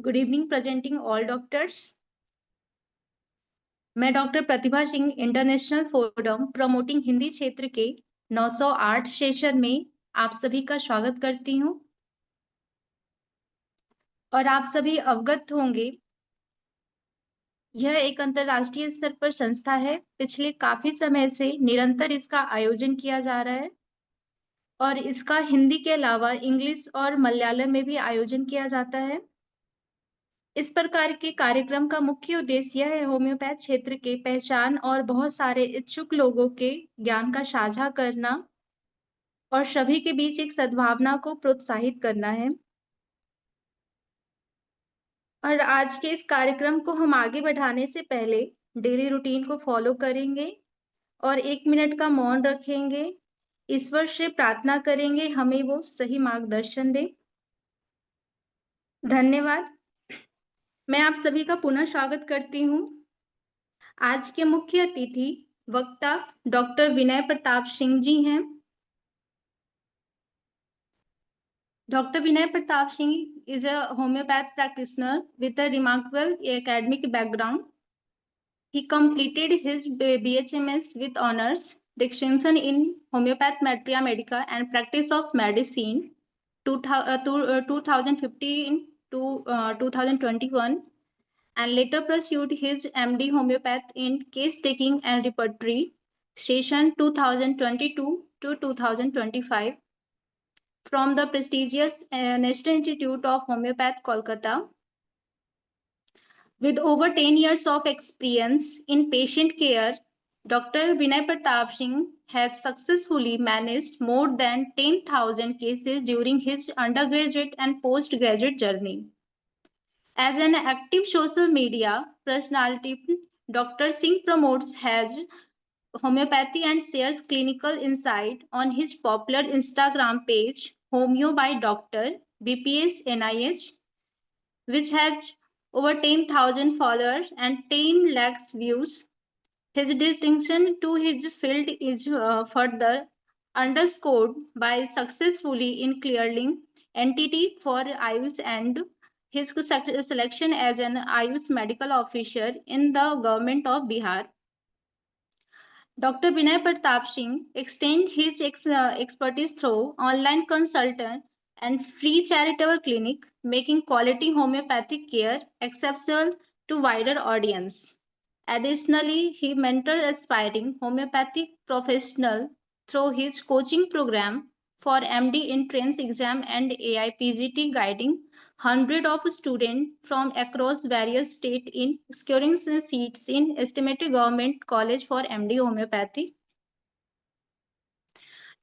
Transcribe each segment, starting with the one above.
Good evening presenting all doctors. मैं doctor Pratibha Singh international forum promoting Hindi क्षेत्र के 908 सेशन में आप सभी का स्वागत करती हूं और आप सभी अवगत होंगे यह एक अंतर्राष्ट्रीय स्तर पर संस्था है। पिछले काफी समय से निरंतर इसका आयोजन किया जा रहा है और इसका हिंदी के अलावा इंग्लिश और मलयालम में भी आयोजन किया जाता है। इस प्रकार के कार्यक्रम का मुख्य उद्देश्य यह है होम्योपैथ क्षेत्र के पहचान और बहुत सारे इच्छुक लोगों के ज्ञान का साझा करना और सभी के बीच एक सद्भावना को प्रोत्साहित करना है। और आज के इस कार्यक्रम को हम आगे बढ़ाने से पहले डेली रूटीन को फॉलो करेंगे और 1 मिनट का मौन रखेंगे। ईश्वर से प्रार्थना करेंगे हमें वो सही मार्गदर्शन दे। धन्यवाद। मैं आप सभी का पुनः स्वागत करती हूँ। आज के मुख्य अतिथि वक्ता डॉक्टर विनय प्रताप सिंह जी हैं। Dr. Vinay Pratap Singh is a homeopath practitioner with a remarkable academic background. He completed his BHMS with honors, distinction in homeopath medica and practice of medicine 2015 to 2021, and later pursued his MD homeopath in case taking and repertory session 2022 to 2025 from the prestigious National Institute of Homeopath, Kolkata. With over 10 years of experience in patient care, Dr. Vinay Pratap Singh has successfully managed more than 10,000 cases during his undergraduate and postgraduate journey. As an active social media personality, Dr. Singh promotes his homeopathy and shares clinical insight on his popular Instagram page, Homeo by Dr. BPS NIH, which has over 10,000 followers and 10 lakhs views. His distinction to his field is further underscored by successfully in clearing entity for Ayush and his selection as an Ayush medical officer in the government of Bihar. Dr. Vinay Pratap Singh extends his expertise through online consultant and free charitable clinic, making quality homeopathic care accessible to wider audience. Additionally, he mentors aspiring homeopathic professionals through his coaching program for MD entrance exam and AIPGT, guiding hundreds of students from across various states in securing seats in estimated government college for MD homeopathy.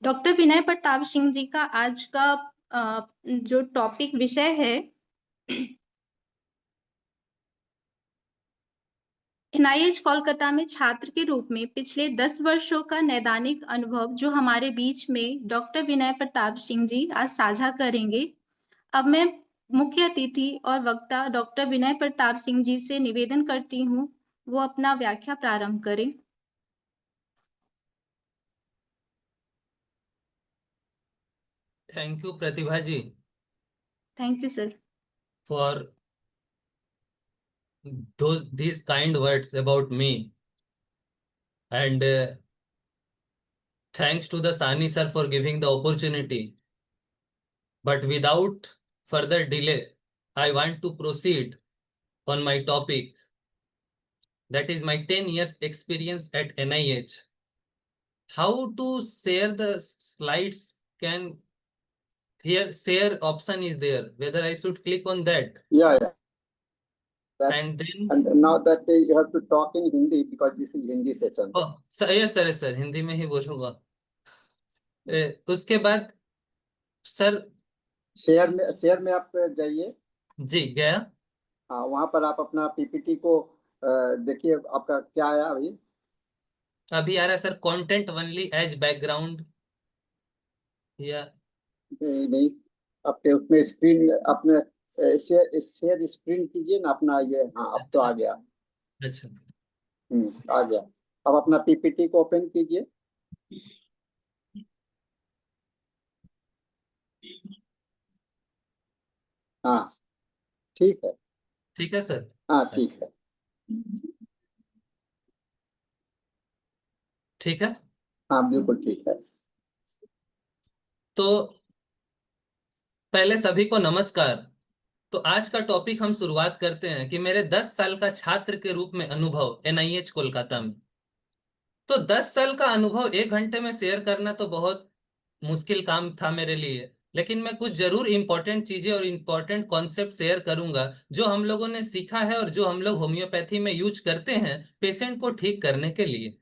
Doctor Vinay Pratap Singh ji का आज का जो topic विषय है NIH Kolkata में छात्र के रूप में पिछले 10 वर्षों का नैदानिक अनुभव जो हमारे बीच में डॉक्टर विनय प्रताप सिंह जी आज साझा करेंगे। अब मैं मुख्य अतिथि और वक्ता डॉक्टर विनय प्रताप सिंह जी से निवेदन करती हूँ वो अपना व्याख्या प्रारंभ करें। Thank you Pratibha ji. Thank you sir. For these kind words about me, and thanks to the Sani sir for giving the opportunity. But without further delay, I want to proceed on my topic, that is my 10 years experience at NIH. How to share the slides? Can here share option is there, whether I should click on that? Yeah. And then now that you have to talk in Hindi because this is Hindi session. Oh, yes sir, Hindi में ही बोलूंगा। उसके बाद sir share में आप जाइए। जी गया। हाँ, वहां पर आप अपना पीपीटी को देखिए आपका क्या आया अभी आ रहा है sir, content only as background या नहीं आपके उसमें स्क्रीन अपने शेयर स्क्रीन कीजिए ना अपना ये। हाँ, अब तो आ गया। अच्छा आ गया। अब अपना पीपीटी को ओपन कीजिए। हाँ ठीक है। ठीक है सर? हाँ ठीक है। ठीक है। हाँ बिल्कुल ठीक है। तो पहले सभी को नमस्कार। तो आज का टॉपिक हम शुरुआत करते हैं कि मेरे 10 साल का छात्र के रूप में अनुभव एनआईएच कोलकाता में। तो 10 साल का अनुभव 1 घंटे में शेयर करना तो बहुत मुश्किल काम था मेरे लिए, लेकिन मैं कुछ जरूर इंपॉर्टेंट चीजें और इंपॉर्टेंट कॉन्सेप्ट शेयर करूंगा जो हम लोगों ने सीखा है और जो हम लोग होम्योपैथी में यूज करते हैं पेशेंट को ठीक करने के लिए।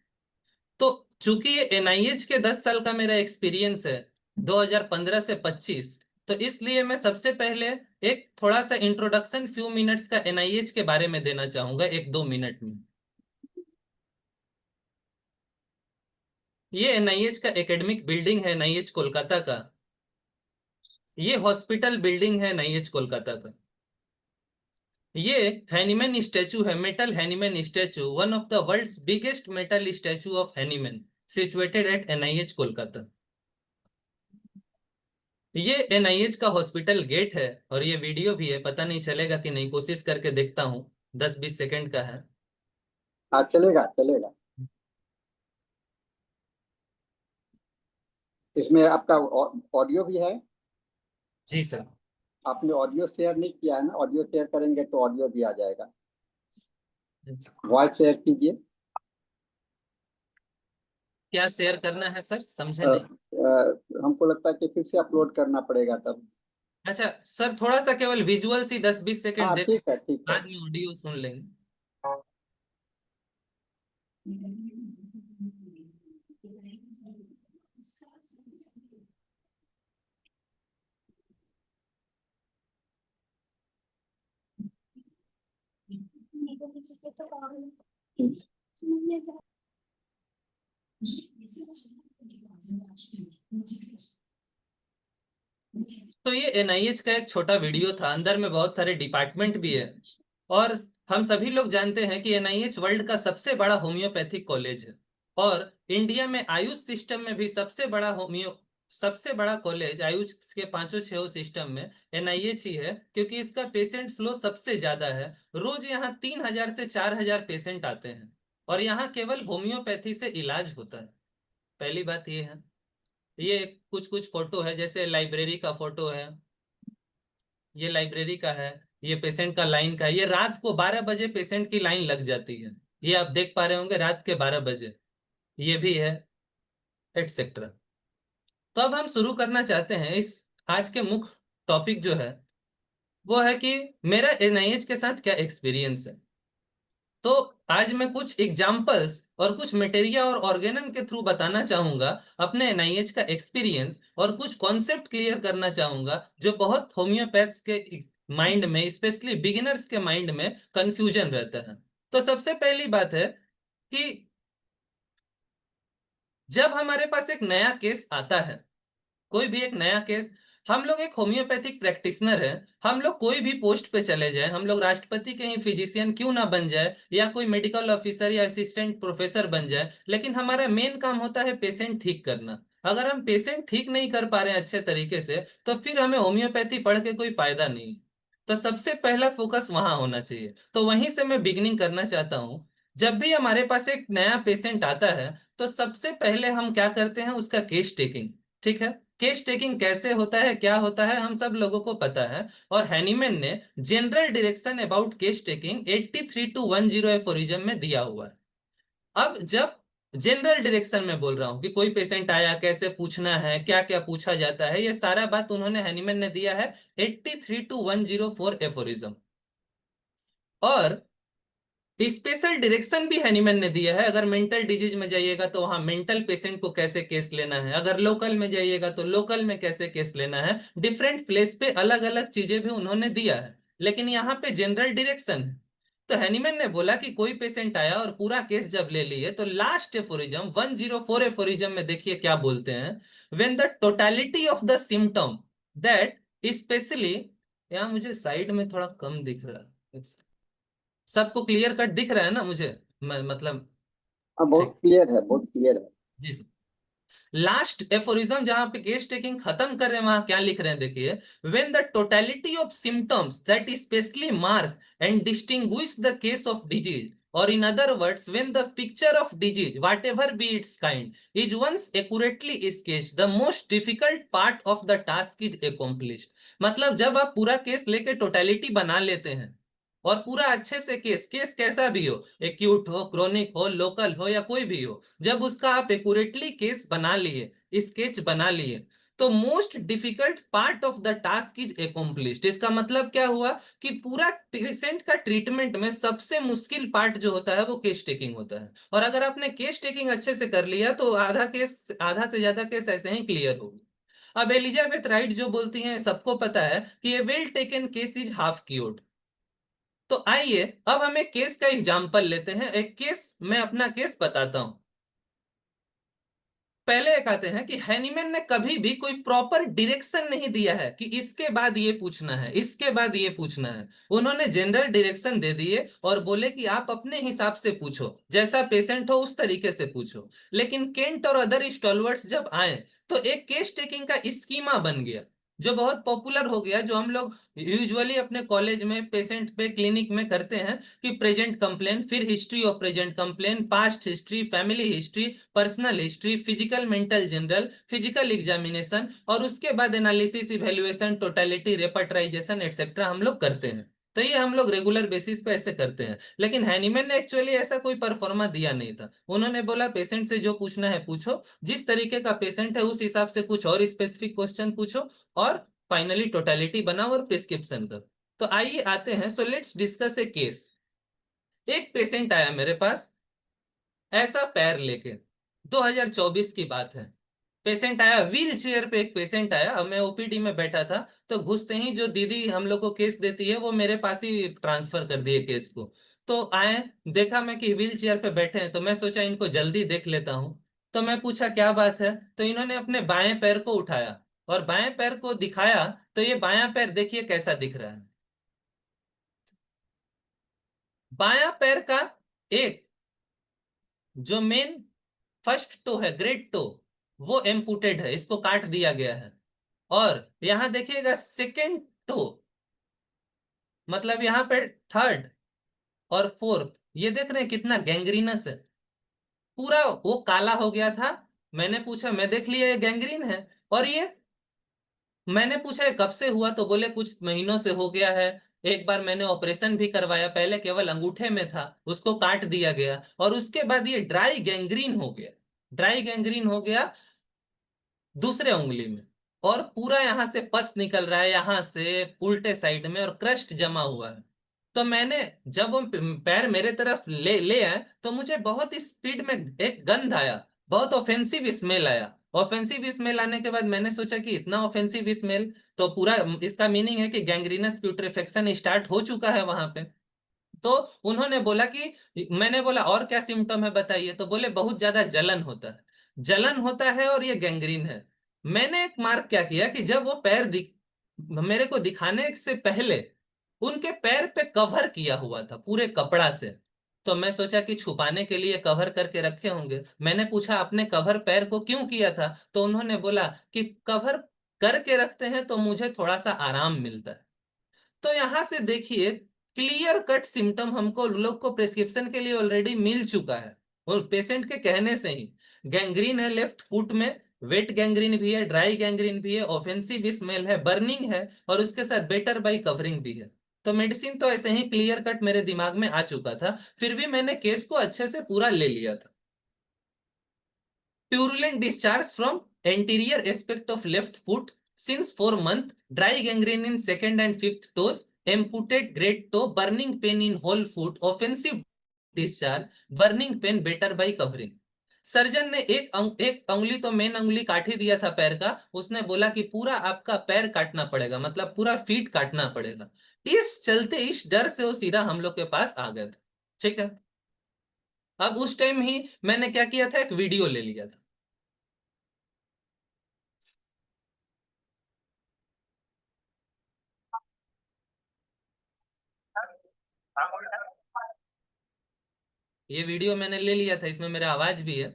तो चूंकि ये एनआईएच के 10 साल का मेरा एक्सपीरियंस है 2015 से 25, तो इसलिए मैं सबसे पहले एक थोड़ा सा इंट्रोडक्शन फ्यू मिनट्स का एनआईएच के बारे में देना चाहूंगा 1-2 मिनट में। ये एनआईएच का एकेडमिक बिल्डिंग है एनआईएच कोलकाता का। ये हॉस्पिटल बिल्डिंग है एनआईएच कोलकाता का। ये हैनीमैन स्टैचू है, metal Hahnemann statue, one of the world's biggest metal statue of Hahnemann, situated at NIH Kolkata. ये एनआईएच का हॉस्पिटल गेट है और ये वीडियो भी है, पता नहीं चलेगा कि नहीं, कोशिश करके देखता हूँ। 10-20 सेकंड का है। हाँ चलेगा चलेगा। इसमें आपका ऑडियो भी है। जी सर। आपने ऑडियो शेयर नहीं किया है ना? ऑडियो शेयर करेंगे तो ऑडियो भी आ जाएगा। वॉइस शेयर कीजिए। क्या शेयर करना है सर, समझे अ, नहीं। हमको लगता है कि फिर से अपलोड करना पड़ेगा तब। अच्छा सर, थोड़ा सा केवल विजुअल्स ही 10-20 सेकंड हाँ दे, ठीक है ठीक है। बाद में ऑडियो सुन लेंगे। तो ये एनआईएच का एक छोटा वीडियो था, अंदर में बहुत सारे डिपार्टमेंट भी है। और हम सभी लोग जानते हैं कि एनआईएच वर्ल्ड का सबसे बड़ा होम्योपैथिक कॉलेज है। और इंडिया में आयुष सिस्टम में भी सबसे बड़ा कॉलेज आयुष के 5-6 सिस्टम में एनआईएच ही है, क्योंकि इसका पेशेंट फ्लो सबसे ज्यादा है। रोज यहाँ 3000 से 4000 पेशेंट आते हैं और यहाँ केवल होम्योपैथी से इलाज होता है। पहली बात ये है। ये कुछ कुछ फोटो है, जैसे लाइब्रेरी का फोटो है, ये लाइब्रेरी का है, ये पेशेंट का लाइन का है। ये रात को 12 बजे पेशेंट की लाइन लग जाती है, ये आप देख पा रहे होंगे, रात के 12 बजे ये भी है, एटसेट्रा। तो अब हम शुरू करना चाहते हैं इस आज के मुख्य टॉपिक जो है, वो है कि मेरा एनआईएच के साथ क्या एक्सपीरियंस है। तो आज मैं कुछ एग्जाम्पल्स और कुछ मटेरियल और ऑर्गेनम के थ्रू बताना चाहूंगा अपने एनआईएच का एक्सपीरियंस, और कुछ कॉन्सेप्ट क्लियर करना चाहूंगा जो बहुत होम्योपैथ्स के माइंड में, स्पेशली बिगिनर्स के माइंड में कंफ्यूजन रहता है। तो सबसे पहली बात है कि जब हमारे पास एक नया केस आता है, कोई भी एक नया केस, हम लोग एक होम्योपैथिक प्रैक्टिशनर है, हम लोग कोई भी पोस्ट पे चले जाए, हम लोग राष्ट्रपति के ही फिजिशियन क्यों ना बन जाए, या कोई मेडिकल ऑफिसर या असिस्टेंट प्रोफेसर बन जाए, लेकिन हमारा मेन काम होता है पेशेंट ठीक करना। अगर हम पेशेंट ठीक नहीं कर पा रहे हैं अच्छे तरीके से, तो फिर हमें होम्योपैथी पढ़ के कोई फायदा नहीं। तो सबसे पहला फोकस वहां होना चाहिए, तो वहीं से मैं बिगनिंग करना चाहता हूँ। जब भी हमारे पास एक नया पेशेंट आता है, तो सबसे पहले हम क्या करते हैं, उसका केस टेकिंग। ठीक है, केस टेकिंग कैसे होता है, क्या होता है, हम सब लोगों को पता है। और हैनीमैन ने general direction about case taking 83-10 aphorism में दिया हुआ है। अब जब जनरल डायरेक्शन में बोल रहा हूं कि कोई पेशेंट आया, कैसे पूछना है, क्या क्या पूछा जाता है, ये सारा बात उन्होंने हैनीमैन ने दिया है 83-104 एफोरिज्म। और स्पेशल डायरेक्शन भी हैनीमैन ने दिया है। अगर मेंटल डिजीज में जाइएगा तो वहां मेंटल पेशेंट को कैसे केस लेना है, अगर लोकल में जाइएगा तो लोकल में कैसे केस लेना है। डिफरेंट प्लेस पे अलग अलग चीजें भी उन्होंने दिया है, लेकिन यहाँ पे जनरल डायरेक्शन है। तो हैनीमैन ने बोला कि कोई पेशेंट आया और पूरा केस जब ले लिए, तो लास्ट एफोरिज्म 104 एफोरिज्म में देखिए क्या बोलते हैं, when the totality of the symptom that, specially, यहाँ मुझे साइड में थोड़ा कम दिख रहा है, सबको क्लियर कट दिख रहा है ना मुझे, मतलब? हाँ बहुत ठीक, क्लियर है, बहुत क्लियर है। जी सर। लास्ट एफोरिज्म जहां पे केस टेकिंग खत्म कर रहे हैं वहां क्या लिख रहे हैं देखिए, when the totality of symptoms that specially mark and distinguish the case of disease, or in other words when the picture of disease whatever be its kind is once accurately sketched, the most difficult part of the task is accomplished। मतलब जब आप पूरा case लेके totality बना लेते हैं और पूरा अच्छे से केस केस कैसा भी हो, एक्यूट हो, क्रोनिक हो, लोकल हो या कोई भी हो, जब उसका आप एक्यूरेटली केस बना लिए, स्केच बना लिए, तो most difficult part of the task is accomplished. इसका मतलब क्या हुआ कि पूरा पेशेंट का ट्रीटमेंट में सबसे मुश्किल पार्ट जो होता है वो केस टेकिंग होता है। और अगर आपने केस टेकिंग अच्छे से कर लिया तो आधा से ज्यादा केस ऐसे ही क्लियर होगी। अब एलिजाबेथ राइट जो बोलती हैं सबको पता है कि a well taken case is half cured. तो आइए अब हम एक केस का एग्जांपल लेते हैं, एक केस मैं अपना केस बताता हूं। पहले एक आते हैं कि हैनीमैन ने कभी भी कोई प्रॉपर डायरेक्शन नहीं दिया है कि इसके बाद ये पूछना है, इसके बाद ये पूछना है। उन्होंने जनरल डायरेक्शन दे दिए और बोले कि आप अपने हिसाब से पूछो, जैसा पेशेंट हो उस तरीके से पूछो। लेकिन केंट और अदर स्टॉलवर्ट्स जब आए तो एक केस टेकिंग का स्कीमा बन गया जो बहुत पॉपुलर हो गया, जो हम लोग यूजुअली अपने कॉलेज में पेशेंट पे क्लिनिक में करते हैं कि प्रेजेंट कंप्लेन, फिर history of present complain, past history, family history, personal history, physical mental general, physical examination और उसके बाद एनालिसिस, इवेल्युएशन, टोटलिटी, रेपर्टराइजेशन एटसेट्रा हम लोग करते हैं। तो ये हम लोग रेगुलर बेसिस पे ऐसे करते हैं। लेकिन हैनीमैन ने एक्चुअली ऐसा कोई परफॉर्मा दिया नहीं था। उन्होंने बोला पेशेंट से जो पूछना है पूछो, जिस तरीके का पेशेंट है उस हिसाब से कुछ और स्पेसिफिक क्वेश्चन पूछो और फाइनली टोटलिटी बनाओ और प्रिस्क्रिप्शन करो। तो आइए आते हैं, so let's discuss A case. एक पेशेंट आया मेरे पास ऐसा पैर लेके, 2024 की बात है। पेशेंट आया व्हील चेयर पे, एक पेशेंट आया, अब मैं ओपीडी में बैठा था तो घुसते ही जो दीदी हम लोग को केस देती है वो मेरे पास ही ट्रांसफर कर दिए केस को। तो आए, देखा मैं कि व्हील चेयर पे बैठे हैं तो मैं सोचा इनको जल्दी देख लेता हूँ। तो मैं पूछा क्या बात है, तो इन्होंने अपने बाएं पैर को उठाया और बाएं पैर को दिखाया। तो ये बायां पैर देखिए कैसा दिख रहा है। बायां पैर का एक जो मेन फर्स्ट टो है, ग्रेट टो, वो एम्पुटेड है, इसको काट दिया गया है। और यहां देखिएगा सेकेंड टो, मतलब यहां पे थर्ड और फोर्थ, ये देख रहे हैं कितना गैंग्रीनस है, पूरा वो काला हो गया था। मैंने पूछा, मैं देख लिया ये गैंग्रीन है। और ये मैंने पूछा ये कब से हुआ, तो बोले कुछ महीनों से हो गया है। एक बार मैंने ऑपरेशन भी करवाया, पहले केवल अंगूठे में था, उसको काट दिया गया और उसके बाद ये ड्राई गैंग्रीन हो गया। ड्राई गैंग्रीन हो गया दूसरे उंगली में, और पूरा यहां से पस निकल रहा है, यहां से उल्टे साइड में, और क्रस्ट जमा हुआ है। तो मैंने जब वो पैर मेरे तरफ ले ले आए तो मुझे बहुत स्पीड में एक गंध आया, बहुत ऑफेंसिव स्मेल आया। ऑफेंसिव स्मेल आने के बाद मैंने सोचा कि इतना ऑफेंसिव स्मेल, तो पूरा इसका मीनिंग है कि गैंग्रीनस प्यूट्रेफेक्शन स्टार्ट हो चुका है वहां पे। तो उन्होंने बोला कि, मैंने बोला और क्या सिम्टम है बताइए, तो बोले बहुत ज्यादा जलन होता है, जलन होता है और ये गैंग्रीन है। मैंने एक मार्क क्या किया कि जब वो पैर मेरे को दिखाने से पहले उनके पैर पे कवर किया हुआ था पूरे कपड़ा से। तो मैं सोचा कि छुपाने के लिए कवर करके रखे होंगे। मैंने पूछा आपने कवर पैर को क्यों किया था, तो उन्होंने बोला कि कवर करके रखते हैं तो मुझे थोड़ा सा आराम मिलता है। तो यहां से देखिए क्लियर कट सिम्टम हमको लोग को प्रिस्क्रिप्शन के लिए ऑलरेडी मिल चुका है और पेशेंट के कहने से ही। गैंग्रीन है लेफ्ट फुट में, वेट गैंग्रीन भी है, ड्राई गैंग्रीन भी है, ऑफेंसिव स्मेल है, बर्निंग है और उसके साथ बेटर बाई कवरिंग भी है। तो मेडिसिन तो ऐसे ही क्लियर कट मेरे दिमाग में आ चुका था, फिर भी मैंने केस को अच्छे से पूरा ले लिया था। Purulent discharge from anterior aspect of left foot since 4 months, dry gangrene in second and fifth toes, amputate great toe, burning pain in whole foot, offensive discharge, burning pain better by covering। Surgeon ने एक उंगली तो main उंगली काट ही दिया था पैर का, उसने बोला कि पूरा आपका पैर काटना पड़ेगा, मतलब पूरा फीट काटना पड़ेगा। इस चलते इस डर से वो सीधा हम लोग के पास आ गए थे। ठीक है, अब उस टाइम ही मैंने क्या किया था, एक वीडियो ले लिया था। ये वीडियो मैंने ले लिया था, इसमें मेरा आवाज भी है।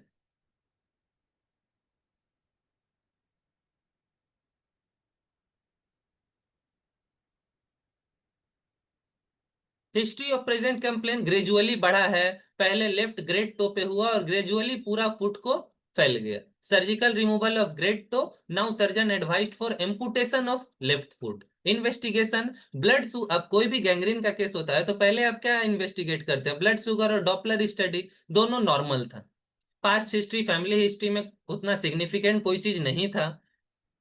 History of present complain gradually बढ़ा है, पहले लेफ्ट ग्रेट टो पे हुआ और ग्रेजुअली पूरा फुट को फैल गया। Surgical removal of great toe, now surgeon advised for amputation of left foot. Investigation, blood अब कोई भी गैंग्रीन का केस होता है तो पहले आप क्या इन्वेस्टिगेट करते हैं? ब्लड शुगर और डॉपलर स्टडी, दोनों नॉर्मल था। पास्ट हिस्ट्री, फैमिली हिस्ट्री में उतना सिग्निफिकेंट कोई चीज नहीं था।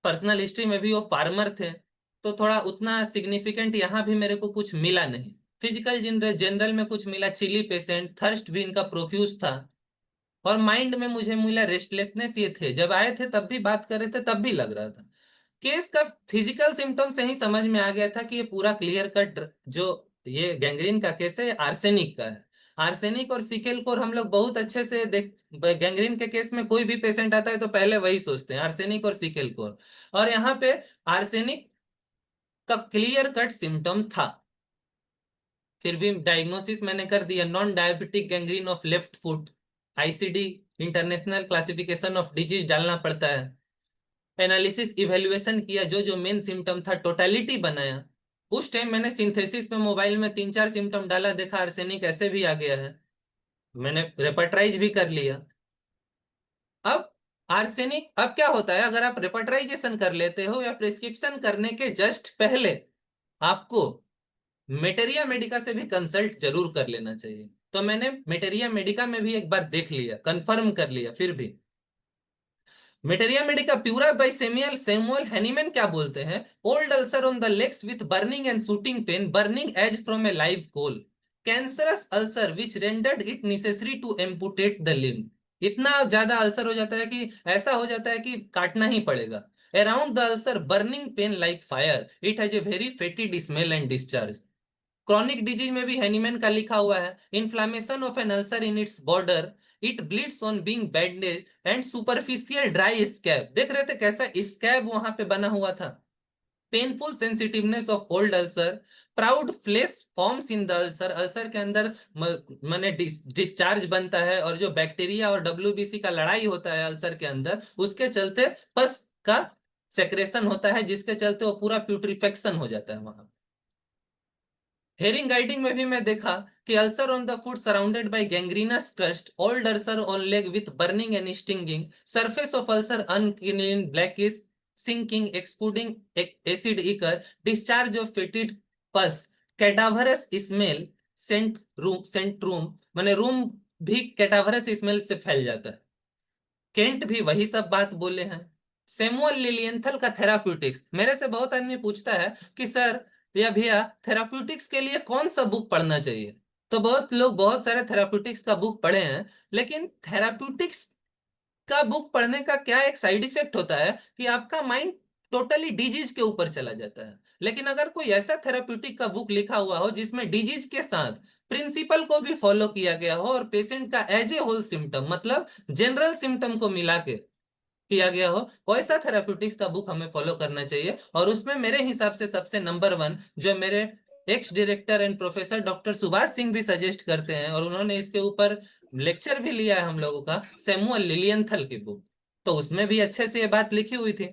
पर्सनल हिस्ट्री में भी वो फार्मर थे, तो थोड़ा उतना सिग्निफिकेंट यहाँ भी मेरे को कुछ मिला नहीं। फिजिकल जनरल में कुछ मिला, चिली पेशेंट, थर्स्ट भी इनका प्रोफ्यूज था। और माइंड में मुझे मिला रेस्टलेसनेस, ये थे जब आए थे तब भी बात कर रहे थे तब भी लग रहा था। केस का फिजिकल सिम्टम से ही समझ में आ गया था कि ये पूरा क्लियर कट जो ये गैंग्रीन का केस है आर्सेनिक का है। आर्सेनिक और सिकेल कोर हम लोग बहुत अच्छे से देख, गैंग्रीन के केस में कोई भी पेशेंट आता है तो पहले वही सोचते हैं, आर्सेनिक और सिकेल कोर। और यहाँ पे आर्सेनिक का क्लियर कट सिम्टम था, फिर भी डायग्नोसिस मैंने कर दिया, non diabetic gangrene of left foot. ICD international classification of disease डालना पड़ता है। एनालिसिस इवेल्युएशन किया, जो जो मेन सिम्टम था टोटलिटी बनाया। उस टाइम मैंने सिंथेसिस में मोबाइल में 3-4 सिम्टम डाला, देखा आर्सेनिक ऐसे भी आ गया है, मैंने रेपर्टाइज भी कर लिया। अब आर्सेनिक, अब क्या होता है अगर आप रेपर्टाइजेशन कर लेते हो या प्रिस्क्रिप्शन करने के जस्ट पहले आपको मेटेरिया मेडिका से भी कंसल्ट जरूर कर लेना चाहिए। तो मैंने मेटेरिया मेडिका में भी एक बार देख लिया, कंफर्म कर लिया। फिर भी Materia Medica Pura by Samuel Hahnemann क्या बोलते हैं? Old ulcer on the legs with burning and shooting pain, burning as from a live coal, cancerous ulcer which rendered it necessary to amputate the limb. इतना ज्यादा ulcer हो जाता है कि ऐसा हो जाता है कि काटना ही पड़ेगा। Around the ulcer burning pain like fire, it has a very fetid smell and discharge. Chronic disease में भी हैनीमैन का लिखा हुआ है, inflammation of an ulcer in its border, it bleeds on being bandage and superficial dry scab. देख रहे थे कैसा स्कैब वहां पे बना हुआ था। Painful sensitiveness of old ulcer, proud flesh forms in the ulcer, ulcer के अंदर माने डिस्चार्ज बनता है, और जो बैक्टीरिया और डब्ल्यूबीसी का लड़ाई होता है अल्सर के अंदर, उसके चलते पस का सेक्रेशन होता है, जिसके चलते वो पूरा प्यूट्रिफेक्शन हो जाता है वहां। हेरिंग गाइडिंग में भी मैं देखा कि ulcer on the foot surrounded by gangrenous crust, old ulcer on leg with burning and stinging, surface of ulcer unclean blackish sinking excluding acid ichor, discharge of fetid pus, cadaverous smell, scent room माने room भी cadaverous smell से फैल जाता है। Kent भी वही सब बात बोले हैं। सैमुअल लिलियंथल का थेराप्यूटिक्स, मेरे से बहुत आदमी पूछता है कि सर या भैया थेराप्यूटिक्स के लिए कौन सा बुक पढ़ना चाहिए? तो बहुत लोग बहुत सारे थेराप्यूटिक्स का बुक पढ़े हैं, लेकिन थेराप्यूटिक्स का बुक पढ़ने का क्या एक साइड इफेक्ट होता है कि आपका माइंड टोटली डिजीज के ऊपर चला जाता है। लेकिन अगर कोई ऐसा थेराप्यूटिक का बुक लिखा हुआ हो जिसमें डिजीज के साथ प्रिंसिपल को भी फॉलो किया गया हो, और पेशेंट का एज ए होल सिम्टम मतलब जनरल सिम्टम को मिला के किया गया हो, वैसा थेराप्यूटिक्स का बुक हमें फॉलो करना चाहिए। और उसमें मेरे हिसाब से सबसे नंबर 1 जो मेरे ex director and professor doctor Subhash Singh भी सजेस्ट करते हैं, और उन्होंने इसके ऊपर लेक्चर भी लिया है हम लोगों का, सैमुअल लिलियंथल की बुक। तो उसमें भी अच्छे से ये बात लिखी हुई थी।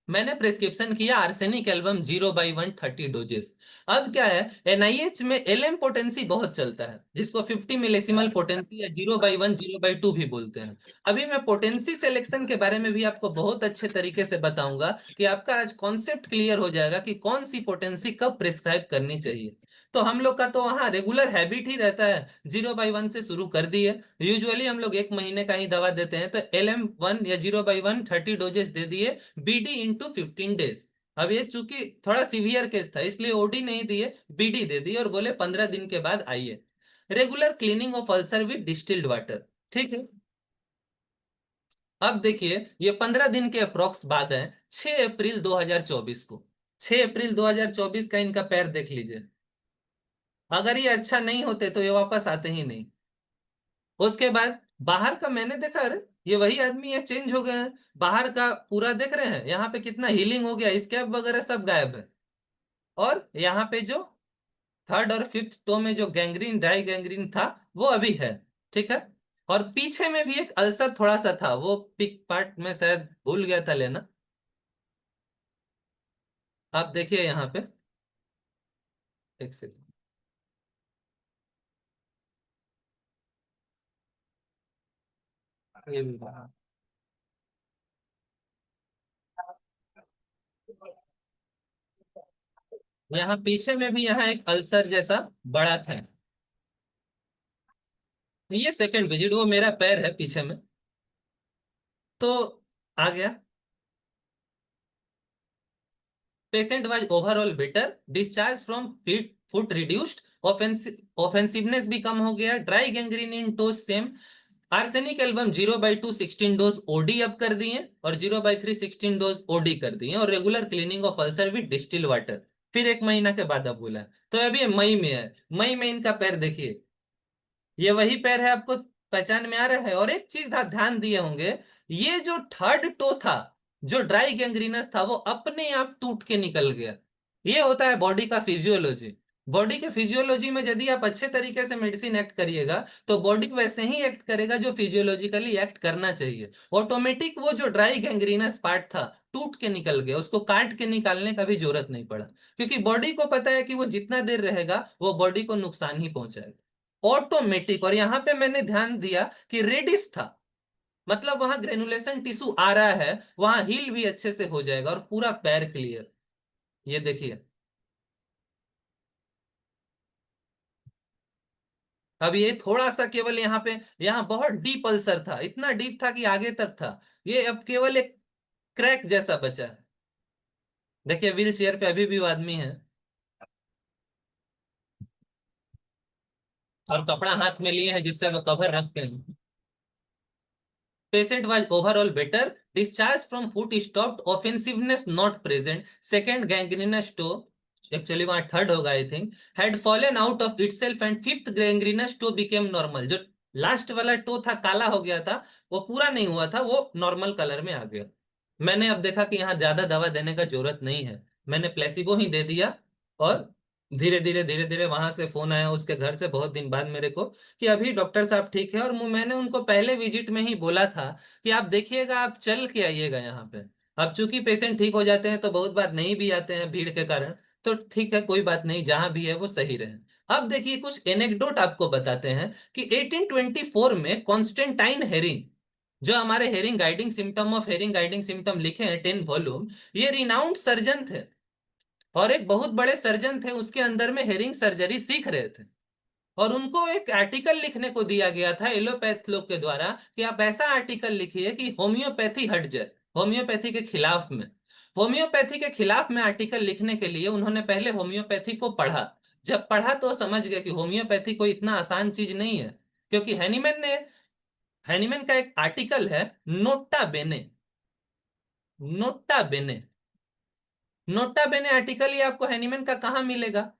मैंने प्रिस्क्रिप्शन किया आर्सेनिक एल्बम 0/130 डोजेस। अब क्या है, एनआईएच में एलएम पोटेंसी बहुत चलता है, जिसको 50 मिलीसिमल पोटेंसी या 0/1 0/2 भी बोलते हैं। अभी मैं पोटेंसी सिलेक्शन के बारे में भी आपको बहुत अच्छे तरीके से बताऊंगा कि आपका आज कॉन्सेप्ट क्लियर हो जाएगा कि कौन सी पोटेंसी कब प्रिस्क्राइब करनी चाहिए। तो हम लोग का तो वहाँ रेगुलर हैबिट ही रहता है 0/1 से शुरू कर दिए। यूजुअली हम लोग 1 महीने का ही दवा देते हैं, तो LM1 या 0/1 30 डोजेस दे दिए, BD इंटू 15 डेज। अब ये चूंकि थोड़ा सीवियर केस था इसलिए OD नहीं दिए, BD दे दिए और बोले 15 दिन के बाद आइए। Regular cleaning of ulcer with distilled water, ठीक है। अब देखिए ये 15 दिन के अप्रोक्स बाद है, 6 अप्रैल 2024 को। 6 अप्रैल 2024 का इनका पैर देख लीजिए। अगर ये अच्छा नहीं होते तो ये वापस आते ही नहीं। उसके बाद बाहर का मैंने देखा, अरे ये वही आदमी है, चेंज हो गए हैं। बाहर का पूरा देख रहे हैं, यहाँ पे कितना हीलिंग हो गया, स्कैब वगैरह सब गायब है। और यहाँ पे जो थर्ड और फिफ्थ टो में जो गैंग्रीन ड्राई गैंग्रीन था वो अभी है, ठीक है। और पीछे में भी एक अल्सर थोड़ा सा था, वो पिक पार्ट में शायद भूल गया था लेना। आप देखिए यहाँ पे, एक सेकंड, ये भी रहा। यहाँ पीछे में भी यहाँ एक अल्सर जैसा बड़ा था। ये सेकंड विजिट, वो मेरा पैर है पीछे में, तो आ गया। Patient was overall better, discharge from foot reduced, offensiveness भी कम हो गया, dry gangrene in toes same, arsenic album 0/2 16 dose OD up कर दिए और 0/3 16 डोज ओडी कर दिए, और regular cleaning of ulcer with distil water. फिर 1 महीना के बाद अब बोला, तो अभी मई में है, मई में इनका पैर देखिए, ये वही पैर है, आपको पहचान में आ रहा है। और एक चीज आप ध्यान दिए होंगे, ये जो थर्ड टो था जो ड्राई गैंग्रीनस था वो अपने आप टूट के निकल गया। ये होता है बॉडी का फिजियोलॉजी। बॉडी के फिजियोलॉजी में यदि आप अच्छे तरीके से मेडिसिन एक्ट करिएगा तो बॉडी वैसे ही एक्ट करेगा जो फिजियोलॉजिकली एक्ट करना चाहिए। ऑटोमेटिक वो जो ड्राई गैंग्रीनस पार्ट था टूट के निकल गया, उसको काट के निकालने का भी जरूरत नहीं पड़ा, क्योंकि बॉडी को पता है कि वो जितना देर रहेगा वो बॉडी को नुकसान ही पहुंचाएगा, ऑटोमेटिक। और यहां पे मैंने ध्यान दिया कि रेडिस था, मतलब वहां ग्रेनुलेशन टिश्यू आ रहा है, वहां हील भी अच्छे से हो जाएगा और पूरा पैर क्लियर। ये देखिए, अब ये थोड़ा सा केवल यहाँ पे, यहाँ बहुत डीप अल्सर था, इतना डीप था कि आगे तक था, ये अब केवल एक क्रैक जैसा बचा है। देखिए व्हील चेयर पे अभी भी वो आदमी है और कपड़ा हाथ में लिए हैं जिससे वो कवर रखते हैं। Patient was overall better. Discharge from foot stopped. Offensiveness not present. Second gangrenous toe, actually वहाँ थर्ड होगा I think, had fallen out of itself and fifth gangrenous toe became normal. जो लास्ट वाला to था काला हो गया था, वो पूरा नहीं हुआ था, वो नॉर्मल कलर में आ गया। मैंने अब देखा कि यहाँ ज्यादा दवा देने का जरूरत नहीं है, मैंने प्लेसिबो ही दे दिया। और धीरे धीरे वहां से फोन आया उसके घर से बहुत दिन बाद मेरे को, कि अभी डॉक्टर साहब ठीक है। और मैंने उनको पहले विजिट में ही बोला था कि आप देखिएगा, आप चल के आइएगा यहाँ पे। अब चूंकि पेशेंट ठीक हो जाते हैं तो बहुत बार नहीं भी आते हैं भीड़ के कारण, तो ठीक है कोई बात नहीं, जहां भी है वो सही रहे। अब देखिए कुछ एनेक्डोट आपको बताते हैं कि 1824 में कॉन्स्टेंटाइन हेरिंग, जो हमारे herring guiding symptom of herring guiding symptom लिखे हैं 10 वॉल्यूम, ये रिनाउंड सर्जन थे और एक बहुत बड़े सर्जन थे, उसके अंदर में हेरिंग सर्जरी सीख रहे थे। और उनको एक आर्टिकल लिखने को दिया गया था एलोपैथ लोग के द्वारा कि आप ऐसा आर्टिकल लिखिए कि होम्योपैथी हट जाए, होम्योपैथी के खिलाफ में। होम्योपैथी के खिलाफ में आर्टिकल लिखने के लिए उन्होंने पहले होम्योपैथी को पढ़ा। जब पढ़ा तो समझ गए कि होम्योपैथी कोई इतना आसान चीज नहीं है, क्योंकि हैनीमैन का एक आर्टिकल है, नोटा बेने, नोटा बेने, नोटा बेने आर्टिकल, ये आपको हैनीमैन का कहाँ मिलेगा?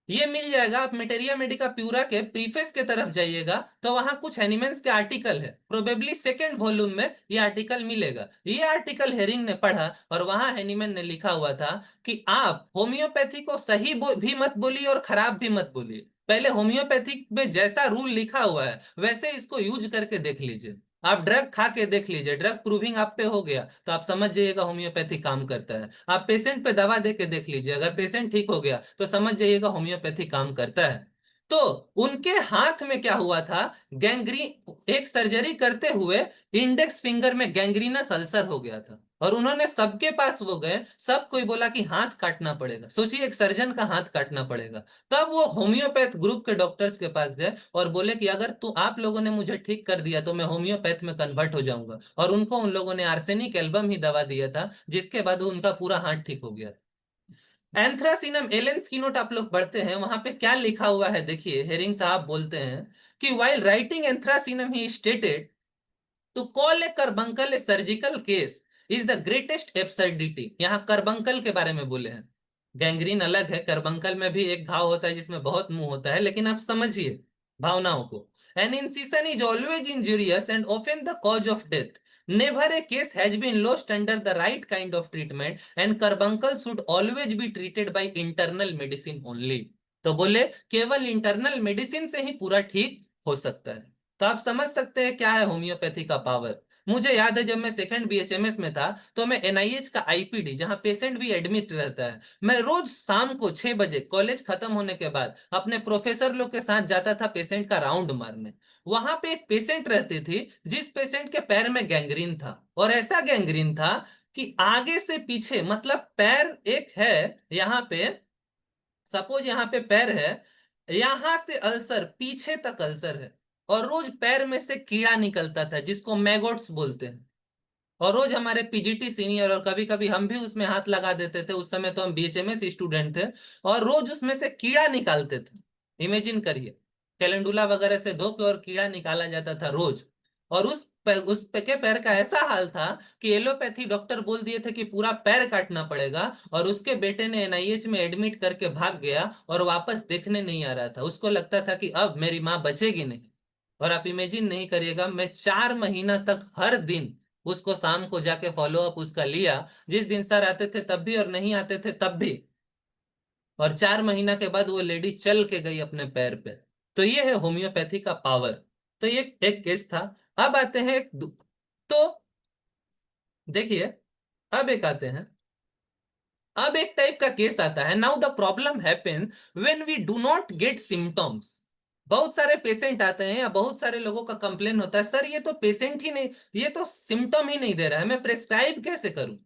ये मिल जाएगा, आप मेटेरिया मेडिका प्यूरा के प्रीफेस के तरफ जाइएगा तो वहां कुछ एनिमेंट्स के आर्टिकल है, प्रोबेबली सेकेंड वॉल्यूम में ये आर्टिकल मिलेगा। ये आर्टिकल हेरिंग ने पढ़ा और वहां हैनीमैन ने लिखा हुआ था कि आप होम्योपैथी को सही भी मत बोलिए और खराब भी मत बोलिए, पहले होम्योपैथी में जैसा रूल लिखा हुआ है वैसे इसको यूज करके देख लीजिए। आप ड्रग खा के देख लीजिए, ड्रग प्रूविंग आप पे हो गया तो आप समझ जाइएगा होम्योपैथी काम करता है। आप पेशेंट पे दवा दे के देख लीजिए, अगर पेशेंट ठीक हो गया तो समझ जाइएगा होम्योपैथी काम करता है। तो उनके हाथ में क्या हुआ था, गैंग्रीन, एक सर्जरी करते हुए इंडेक्स फिंगर में गैंग्रीनस अल्सर हो गया था और उन्होंने सबके पास वो गए, सब कोई बोला कि हाथ काटना पड़ेगा। सोचिए एक सर्जन का हाथ काटना पड़ेगा। तब वो होम्योपैथ ग्रुप के डॉक्टर्स के पास गए और बोले कि अगर तू आप लोगों ने मुझे ठीक कर दिया तो मैं होम्योपैथ में कन्वर्ट हो जाऊंगा। और उनको उन लोगों ने आर्सेनिक एल्बम ही दवा दिया था, जिसके बाद उनका पूरा हाथ ठीक हो गया। एंथ्रासिनम एलेंस की नोट आप लोग पढ़ते हैं, वहां पे क्या लिखा हुआ है देखिए, हेरिंग साहब बोलते हैं कि while writing anthracinum he stated to call a carbuncle a surgical case is the greatest absurdity. यहाँ करबंकल के बारे में बोले हैं, गैंग्रीन अलग है, करबंकल में भी एक घाव होता है जिसमें बहुत मुंह होता है, लेकिन आप समझिए भावनाओं को। An incision is always injurious and often the cause of death. Never a case has been lost under the right kind of treatment and carbuncle should always be treated by internal medicine only। तो बोले केवल internal medicine से ही पूरा ठीक हो सकता है। तो आप समझ सकते हैं क्या है होम्योपैथी का पावर। मुझे याद है जब मैं सेकंड बीएचएमएस में था तो मैं एनआईएच का आईपीडी, जहां पेशेंट भी एडमिट रहता है, मैं रोज शाम को 6 बजे कॉलेज खत्म होने के बाद अपने प्रोफेसर लोग के साथ जाता था पेशेंट का राउंड मारने। वहां पे एक पेशेंट रहती थी जिस पेशेंट के पैर में गैंग्रीन था, और ऐसा गैंग्रीन था कि आगे से पीछे, मतलब पैर एक है यहाँ पे, सपोज यहाँ पे पैर है, यहां से अल्सर पीछे तक अल्सर है, और रोज पैर में से कीड़ा निकलता था जिसको मैगोट्स बोलते हैं। और रोज हमारे पीजीटी सीनियर, और कभी कभी हम भी उसमें हाथ लगा देते थे, उस समय तो हम बीएचएमएस स्टूडेंट थे, और रोज उसमें से कीड़ा निकालते थे। इमेजिन करिए, कैलेंडुला वगैरह से धो के और कीड़ा निकाला जाता था रोज। और उस पे के पैर का ऐसा हाल था कि एलोपैथी डॉक्टर बोल दिए थे कि पूरा पैर काटना पड़ेगा, और उसके बेटे ने एनआईएच में एडमिट करके भाग गया और वापस देखने नहीं आ रहा था। उसको लगता था कि अब मेरी माँ बचेगी नहीं। और आप इमेजिन नहीं करिएगा, मैं 4 महीना तक हर दिन उसको शाम को जाके फॉलो अप उसका लिया, जिस दिन सर आते थे तब भी और नहीं आते थे तब भी, और 4 महीना के बाद वो लेडी चल के गई अपने पैर पे। तो ये है होम्योपैथी का पावर। तो ये एक केस था। अब आते हैं तो देखिए, अब एक आते हैं, अब एक टाइप का केस आता है। Now the problem happens when we do not get symptoms. बहुत सारे पेशेंट आते हैं या बहुत सारे लोगों का कंप्लेन होता है, सर ये तो पेशेंट ही नहीं, ये तो सिम्टम ही नहीं दे रहा है, मैं प्रेस्क्राइब कैसे करूं।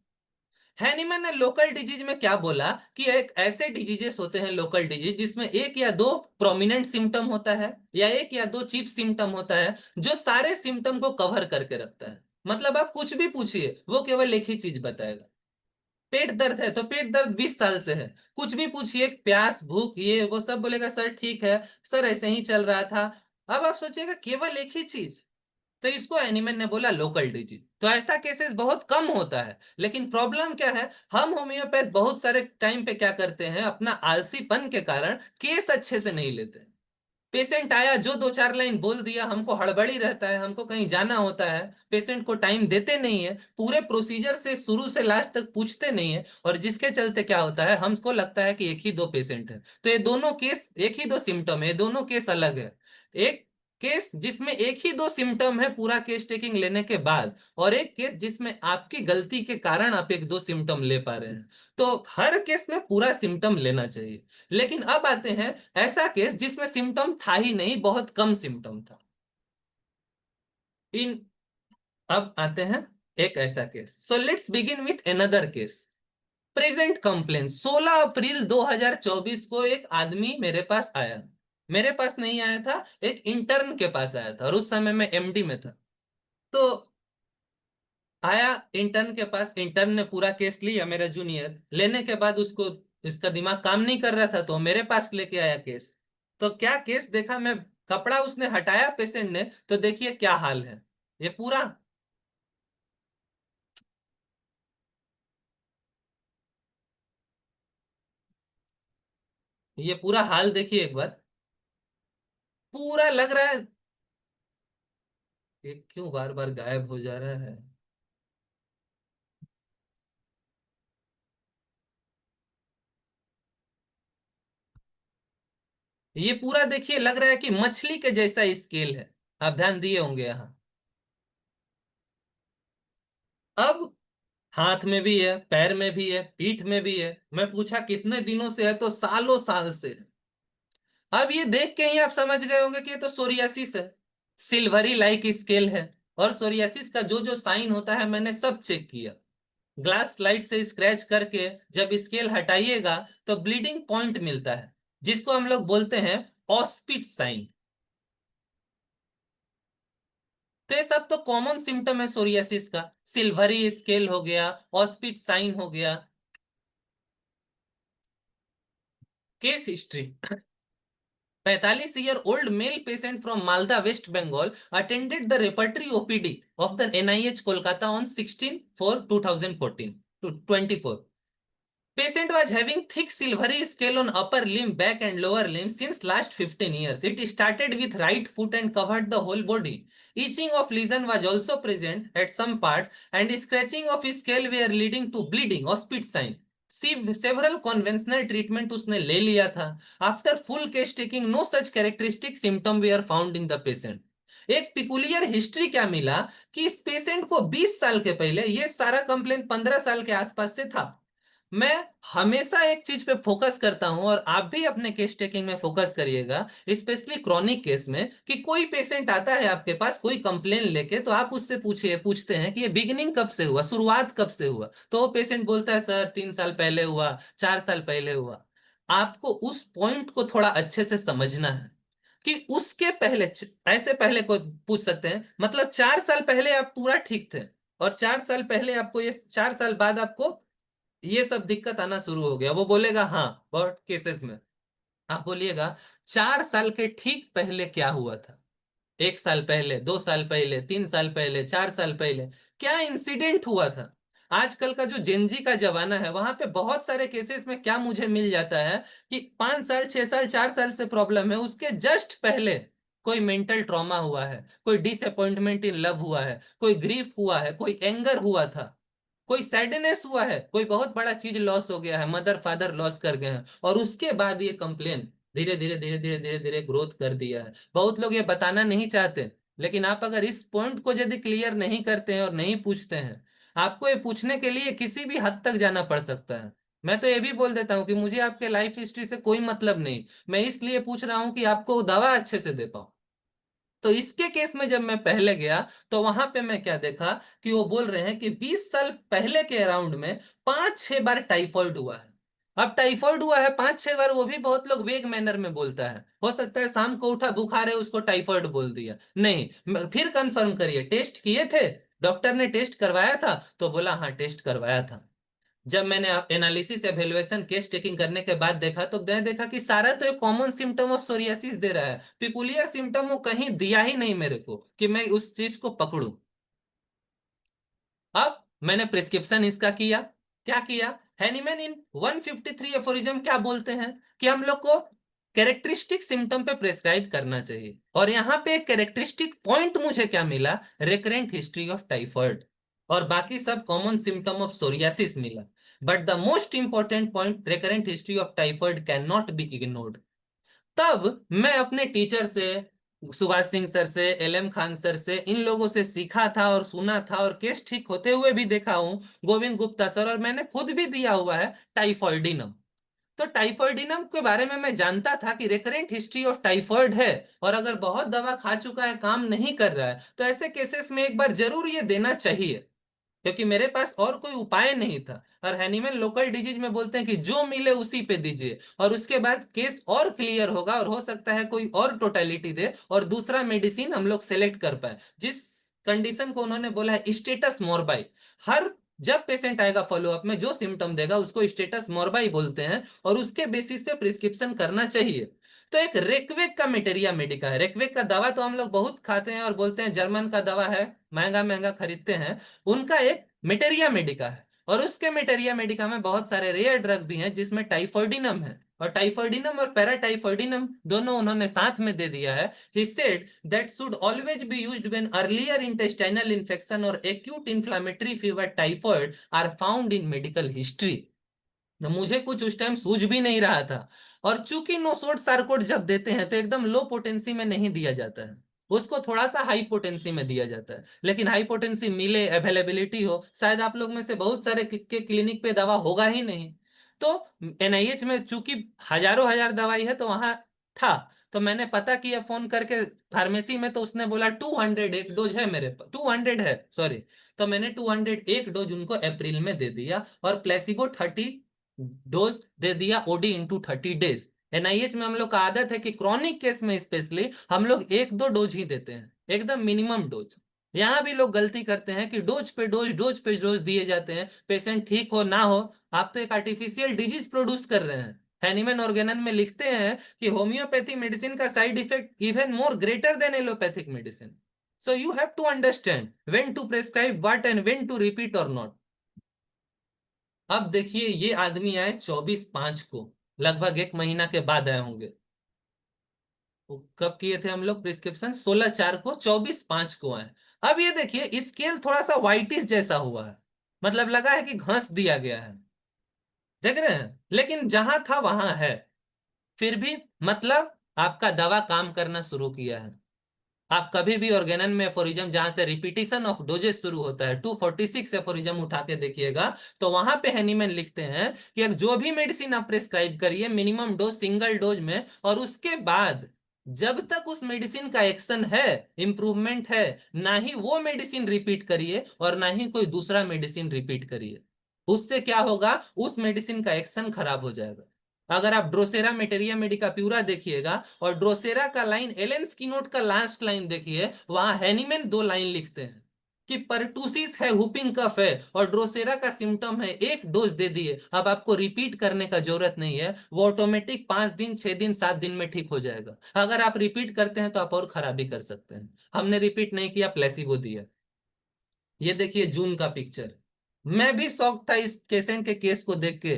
हैनीमैन ने लोकल डिजीज में क्या बोला कि एक ऐसे डिजीजेस होते हैं लोकल डिजीज जिसमें एक या दो प्रोमिनेंट सिम्टम होता है या एक या दो चीफ सिम्टम होता है जो सारे सिम्टम को कवर करके रखता है। मतलब आप कुछ भी पूछिए वो केवल एक ही चीज बताएगा। पेट दर्द है तो पेट दर्द 20 साल से है, कुछ भी पूछिए, प्यास भूख ये वो सब बोलेगा सर ठीक है, सर ऐसे ही चल रहा था। अब आप सोचिएगा केवल एक ही चीज, तो इसको एनिमल ने बोला लोकल डिजीज। तो ऐसा केसेस बहुत कम होता है, लेकिन प्रॉब्लम क्या है, हम होम्योपैथ बहुत सारे टाइम पे क्या करते हैं, अपना आलसीपन के कारण केस अच्छे से नहीं लेते। पेशेंट आया, जो 2-4 लाइन बोल दिया, हमको हड़बड़ी रहता है, हमको कहीं जाना होता है, पेशेंट को टाइम देते नहीं है, पूरे प्रोसीजर से शुरू से लास्ट तक पूछते नहीं है, और जिसके चलते क्या होता है, हमको लगता है कि एक ही दो पेशेंट है। तो ये दोनों केस, एक ही दो सिम्टम है, ये दोनों केस अलग है। एक केस जिसमें एक ही दो सिम्टम है पूरा केस टेकिंग लेने के बाद, और एक केस जिसमें आपकी गलती के कारण आप एक दो सिम्टम ले पा रहे हैं। तो हर केस में पूरा सिम्टम लेना चाहिए। लेकिन अब आते हैं ऐसा केस जिसमें सिम्टम था ही नहीं, बहुत कम सिम्टम था। इन अब आते हैं एक ऐसा case. So let's begin with another case. Present complain, 16 अप्रैल 2024 को एक आदमी मेरे पास आया। मेरे पास नहीं आया था, एक इंटर्न के पास आया था, और उस समय मैं एमडी में था। तो आया इंटर्न के पास, इंटर्न ने पूरा केस लिया, मेरा जूनियर लेने के बाद उसको, इसका दिमाग काम नहीं कर रहा था तो मेरे पास लेके आया केस। तो क्या केस देखा मैं, कपड़ा उसने हटाया पेशेंट ने, तो देखिए क्या हाल है। ये पूरा, ये पूरा हाल देखिए एक बार, पूरा लग रहा है। ये क्यों बार बार गायब हो जा रहा है। ये पूरा देखिए, लग रहा है कि मछली के जैसा स्केल है। आप ध्यान दिए होंगे यहाँ। अब हाथ में भी है, पैर में भी है, पीठ में भी है। मैं पूछा कितने दिनों से है, तो सालों साल से है। अब ये देख के ही आप समझ गए होंगे कि ये तो सोरियासिस है। सिल्वरी लाइक स्केल है, और सोरियासिस का जो जो साइन होता है मैंने सब चेक किया। ग्लास स्लाइड से स्क्रैच करके जब स्केल हटाइएगा तो ब्लीडिंग पॉइंट मिलता है, जिसको हम लोग बोलते हैं ऑस्पिट साइन। तो ये सब तो कॉमन सिम्टम है सोरियासिस का। सिल्वरी स्केल हो गया, ऑस्पिट साइन हो गया। Case history, 45-year-old male patient from Malda, West Bengal, attended the repertory OPD of the NIH Kolkata on 16/4/2014 to 24. Patient was having thick silvery scale on upper limb, back and lower limb since last 15 years. It started with right foot and covered the whole body. Itching of lesion was also present at some parts, and scratching of scale were leading to bleeding or spit sign. Several conventional treatment उसने ले लिया था. After full case taking, no such characteristic symptom were found in the patient. एक peculiar history क्या मिला कि इस patient को 20 साल के पहले ये सारा कंप्लेंट 15 साल के आसपास से था। मैं हमेशा एक चीज पे फोकस करता हूं और आप भी अपने केस टेकिंग में फोकस करिएगा, स्पेशली क्रॉनिक केस में, कि कोई पेशेंट आता है आपके पास कोई कंप्लेन लेके, तो आप उससे पूछते हैं कि ये बिगिनिंग कब से हुआ, शुरुआत कब से हुआ, तो वो पेशेंट बोलता है सर 3 साल पहले हुआ, 4 साल पहले हुआ। आपको उस पॉइंट को थोड़ा अच्छे से समझना है कि उसके पहले ऐसे पहले को पूछ सकते हैं, मतलब 4 साल पहले आप पूरा ठीक थे और 4 साल पहले आपको ये 4 साल बाद आपको ये सब दिक्कत आना शुरू हो गया, वो बोलेगा हाँ बहुत केसेस में। आप बोलिएगा 4 साल के ठीक पहले क्या हुआ था, 1 साल पहले, 2 साल पहले, 3 साल पहले, 4 साल पहले क्या इंसिडेंट हुआ था। आजकल का जो जेनजी का जमाना है वहां पे बहुत सारे केसेस में क्या मुझे मिल जाता है कि 5 साल, 6 साल, 4 साल से प्रॉब्लम है, उसके जस्ट पहले कोई मेंटल ट्रॉमा हुआ है, कोई डिसअपॉइंटमेंट इन लव हुआ है, कोई ग्रीफ हुआ है, कोई एंगर हुआ था, कोई सैडनेस हुआ है, कोई बहुत बड़ा चीज लॉस हो गया है, मदर फादर लॉस कर गए हैं, और उसके बाद ये कंप्लेन धीरे धीरे धीरे धीरे धीरे धीरे ग्रोथ कर दिया है। बहुत लोग ये बताना नहीं चाहते, लेकिन आप अगर इस पॉइंट को यदि क्लियर नहीं करते हैं और नहीं पूछते हैं, आपको ये पूछने के लिए किसी भी हद तक जाना पड़ सकता है। मैं तो ये भी बोल देता हूँ कि मुझे आपके लाइफ हिस्ट्री से कोई मतलब नहीं, मैं इसलिए पूछ रहा हूँ कि आपको दवा अच्छे से दे पाऊं। तो इसके केस में जब मैं पहले गया तो वहां पे मैं क्या देखा कि वो बोल रहे हैं कि 20 साल पहले के अराउंड में 5-6 बार टाइफॉइड हुआ है। अब टाइफॉइड हुआ है 5-6 बार, वो भी बहुत लोग वेग मैनर में बोलता है, हो सकता है शाम को उठा बुखार है उसको टाइफॉइड बोल दिया, नहीं फिर कंफर्म करिए टेस्ट किए थे, डॉक्टर ने टेस्ट करवाया था, तो बोला हाँ टेस्ट करवाया था। जब मैंने एनालिसिस एवेलुएशन केस टेकिंग करने के बाद देखा तो मैं देखा कि सारा तो एक कॉमन सिम्टम ऑफ सोरियासिस दे रहा है, पिकुलियर सिम्टम वो कहीं दिया ही नहीं मेरे को कि मैं उस चीज को पकड़ूं। अब मैंने प्रिस्क्रिप्शन इसका किया, क्या किया, हैनीमैन इन 153 एफोरिज्म क्या बोलते हैं कि हम लोग को कैरेक्टरिस्टिक सिम्टम पे प्रेस्क्राइब करना चाहिए, और यहाँ पे एक कैरेक्टरिस्टिक पॉइंट मुझे क्या मिला, रिकरेंट हिस्ट्री ऑफ टाइफॉइड, और बाकी सब कॉमन सिम्टम ऑफ सोरियासिस मिला। But the most important point, recurrent history of typhoid can not be ignored. तब मैं अपने टीचर से, सुभाष सिंह सर से, एलएम खान सर से, इन लोगों से सीखा था और सुना था और केस ठीक होते हुए भी देखा हूं, गोविंद गुप्ता सर, और मैंने खुद भी दिया हुआ है टाइफॉइडिनम। तो टाइफॉइडिनम के बारे में मैं जानता था कि रिकरेंट हिस्ट्री ऑफ टाइफॉइड है, और अगर बहुत दवा खा चुका है काम नहीं कर रहा है तो ऐसे केसेस में एक बार जरूर ये देना चाहिए, क्योंकि मेरे पास और कोई उपाय नहीं था। और हैनीमैन लोकल डिजीज में बोलते हैं कि जो मिले उसी पे दीजिए, और उसके बाद केस और क्लियर होगा, और हो सकता है कोई और टोटलिटी दे और दूसरा मेडिसिन हम लोग सेलेक्ट कर पाए। जिस कंडीशन को उन्होंने बोला है स्टेटस मोरबाई, हर जब पेशेंट आएगा फॉलोअप में जो सिम्टम देगा उसको स्टेटस मोरबाई बोलते हैं, और उसके बेसिस पे प्रिस्क्रिप्शन करना चाहिए। तो एक रेकवेक का मेटेरिया मेडिका है, रेकवेक का दवा तो हम लोग बहुत खाते हैं और बोलते हैं जर्मन का दवा है, महंगा महंगा खरीदते हैं, उनका एक मेटेरिया मेडिका है, और उसके मेटेरिया मेडिका में बहुत सारे रेयर ड्रग भी हैं जिसमें टाइफॉइडिनम है, और टाइफॉइडिनम और पैराटाइफॉइडिनम दोनों उन्होंने साथ में दे दिया है। He said that should always be used when earlier intestinal infection और acute inflammatory fever typhoid are found in medical history. तो मुझे कुछ उस टाइम सूझ भी नहीं रहा था, और चूंकि नोसोड सार्कोड जब देते हैं तो एकदम लो पोटेंसी में नहीं दिया जाता है, उसको थोड़ा सा हाई पोटेंसी में दिया जाता है, लेकिन हाई पोटेंसी मिले, अवेलेबिलिटी हो, शायद आप लोग में से बहुत सारे के क्लिनिक पे दवा होगा ही नहीं। तो एनआईएच में चूंकि हजारों हजार दवाई है तो वहां था, तो मैंने पता किया फोन करके फार्मेसी में, तो उसने बोला 200 एक डोज है मेरे पास, 200 है सॉरी, तो मैंने 200 एक डोज उनको अप्रैल में दे दिया, और प्लेसिबो 30 डोज दे दिया ओडी इंटू 30 डेज। एनआईएच में हम लोग का आदत है कि क्रॉनिक केस में स्पेशली हम लोग 1-2 डोज ही देते हैं, एकदम मिनिमम डोज। यहाँ भी लोग गलती करते हैं कि डोज पे डोज, डोज पे डोज दिए जाते हैं, पेशेंट ठीक हो ना हो, आप तो एक आर्टिफिशियल डिजीज प्रोड्यूस कर रहे हैं। हैनीमैन ऑर्गेनन में लिखते हैं कि होम्योपैथी मेडिसिन का side effect even more greater than allopathic medicine, so you have to understand when to prescribe what and when to repeat or not. अब देखिए ये आदमी आए 24/5 को, लगभग 1 महीना के बाद आए होंगे। वो कब किए थे हम लोग प्रिस्क्रिप्शन, 16/4 को, 24/5 को आए। अब ये देखिए स्केल थोड़ा सा व्हाइटिश जैसा हुआ है, मतलब लगा है कि घास दिया गया है, देख रहे हैं, लेकिन जहां था वहां है, फिर भी मतलब आपका दवा काम करना शुरू किया है। आप कभी भी ऑर्गेनन में एफोरिज्म जहां से रिपीटिशन ऑफ डोजेस शुरू होता है 246 एफोरिज्म उठा के देखिएगा, तो वहां पे हैनीमैन लिखते हैं कि जो भी मेडिसिन आप प्रिस्क्राइब करिए मिनिमम डोज सिंगल डोज में, और उसके बाद जब तक उस मेडिसिन का एक्शन है, इंप्रूवमेंट है, ना ही वो मेडिसिन रिपीट करिए और ना ही कोई दूसरा मेडिसिन रिपीट करिए। उससे क्या होगा, उस मेडिसिन का एक्शन खराब हो जाएगा। अगर आप ड्रोसेरा मेटेरिया मेडिका प्यूरा देखिएगा और ड्रोसेरा का लाइन एलेन स्किनोट का लास्ट लाइन देखिए, वहां हैनीमैन 2 लाइन लिखते हैं कि परटूसिस है, हुपिंग कफ है और ड्रोसेरा का सिम्टम है, 1 डोज दे दिए, अब आपको रिपीट करने का जरूरत नहीं है, वो ऑटोमेटिक 5 दिन 6 दिन 7 दिन में ठीक हो जाएगा। अगर आप रिपीट करते हैं तो आप और खराबी कर सकते हैं। हमने रिपीट नहीं किया, प्लेसिबो दिया। ये देखिए जून का पिक्चर। मैं भी शॉक था इस पेशेंट के केस को देख के,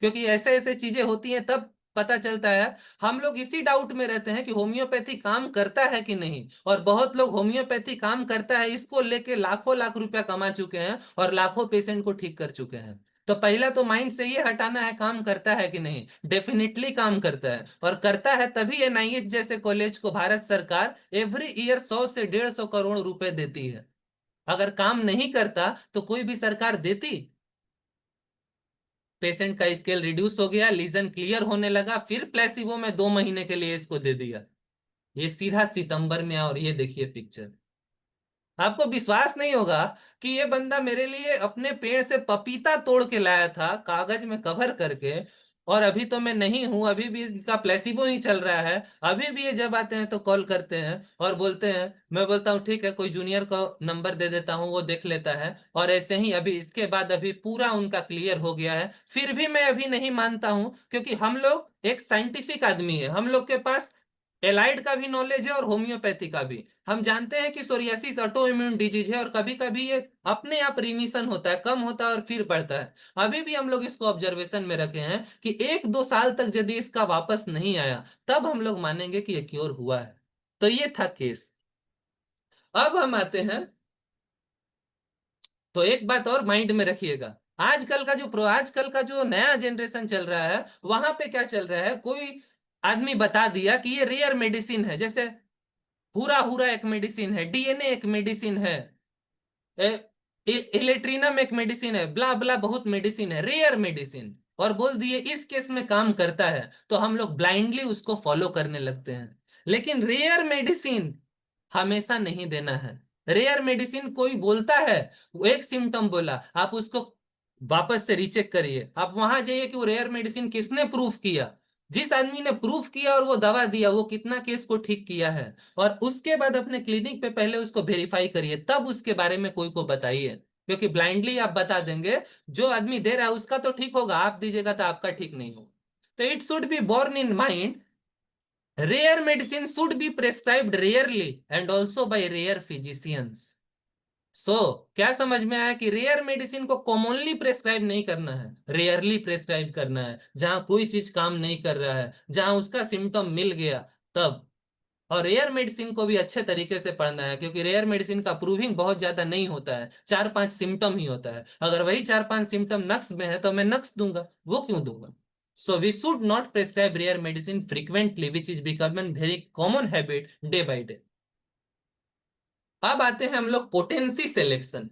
क्योंकि ऐसे ऐसे चीजें होती हैं तब पता चलता है। हम लोग इसी डाउट में रहते हैं कि होम्योपैथी काम करता है कि नहीं, और बहुत लोग होम्योपैथी काम करता है इसको लेके लाखों लाख रुपया कमा चुके हैं और लाखों पेशेंट को ठीक कर चुके हैं। तो पहला तो माइंड से ये हटाना है काम करता है कि नहीं। डेफिनेटली काम करता है, और करता है तभी एनआईएच जैसे कॉलेज को भारत सरकार एवरी ईयर 100 से 150 करोड़ रुपए देती है। अगर काम नहीं करता तो कोई भी सरकार देती। पेशेंट का स्केल रिड्यूस हो गया, लीजन क्लियर होने लगा, फिर प्लेसिबो में 2 महीने के लिए इसको दे दिया। ये सीधा सितंबर में, और ये देखिए पिक्चर। आपको विश्वास नहीं होगा कि ये बंदा मेरे लिए अपने पेड़ से पपीता तोड़ के लाया था कागज में कवर करके, और अभी तो मैं नहीं हूं, अभी भी इसका प्लेसिबो ही चल रहा है। अभी भी ये जब आते हैं तो कॉल करते हैं और बोलते हैं, मैं बोलता हूँ ठीक है कोई जूनियर को नंबर दे देता हूँ, वो देख लेता है। और ऐसे ही अभी इसके बाद अभी पूरा उनका क्लियर हो गया है, फिर भी मैं अभी नहीं मानता हूं, क्योंकि हम लोग एक साइंटिफिक आदमी है, हम लोग के पास एलाइड का भी नॉलेज है और होम्योपैथी का भी। हम जानते हैं कि सोरियासिस ऑटो इम्यून डिजीज है और कभी कभी ये अपने आप रिमिशन होता है, कम होता है और फिर बढ़ता है। अभी भी हम लोग इसको ऑब्जर्वेशन में रखे हैं कि 1-2 साल तक यदि इसका वापस नहीं आया तब हम लोग मानेंगे कि ये क्योर हुआ है। तो ये था केस। अब हम आते हैं, तो एक बात और माइंड में रखिएगा, आजकल का जो नया जनरेशन चल रहा है, वहां पे क्या चल रहा है, कोई आदमी बता दिया कि ये रेयर मेडिसिन है, जैसे हुरा हुरा एक मेडिसिन है, डीएनए एक मेडिसिन है, इलेक्ट्रीनम एक मेडिसिन है, ब्ला ब्ला बहुत मेडिसिन है, रेयर मेडिसिन, और बोल दिए इस केस में काम करता है, तो हम लोग ब्लाइंडली उसको फॉलो करने लगते हैं। लेकिन रेयर मेडिसिन हमेशा नहीं देना है। रेयर मेडिसिन कोई बोलता है, वो एक सिम्टम बोला, आप उसको वापस से रीचेक करिए, आप वहां जाइए कि वो रेयर मेडिसिन किसने प्रूफ किया। जिस आदमी ने प्रूफ किया और वो दवा दिया, वो कितना केस को ठीक किया है, और उसके बाद अपने क्लिनिक पे पहले उसको वेरीफाई करिए, तब उसके बारे में कोई को बताइए। क्योंकि ब्लाइंडली आप बता देंगे, जो आदमी दे रहा है उसका तो ठीक होगा, आप दीजिएगा तो आपका ठीक नहीं होगा। तो it should be borne in mind, rare medicine should be prescribed rarely and also by rare physicians. सो क्या समझ में आया कि रेयर मेडिसिन को कॉमनली प्रेस्क्राइब नहीं करना है, रेयरली प्रेस्क्राइब करना है, जहां कोई चीज काम नहीं कर रहा है, जहां उसका सिम्टम मिल गया तब। और रेयर मेडिसिन को भी अच्छे तरीके से पढ़ना है, क्योंकि रेयर मेडिसिन का प्रूविंग बहुत ज्यादा नहीं होता है, 4-5 सिम्टम ही होता है। अगर वही 4-5 सिम्टम नक्स में है तो मैं नक्स दूंगा, वो क्यों दूंगा। So we should not prescribe rare medicine frequently, which is becoming very common habit day by day. अब आते हैं हम लोग पोटेंसी सिलेक्शन।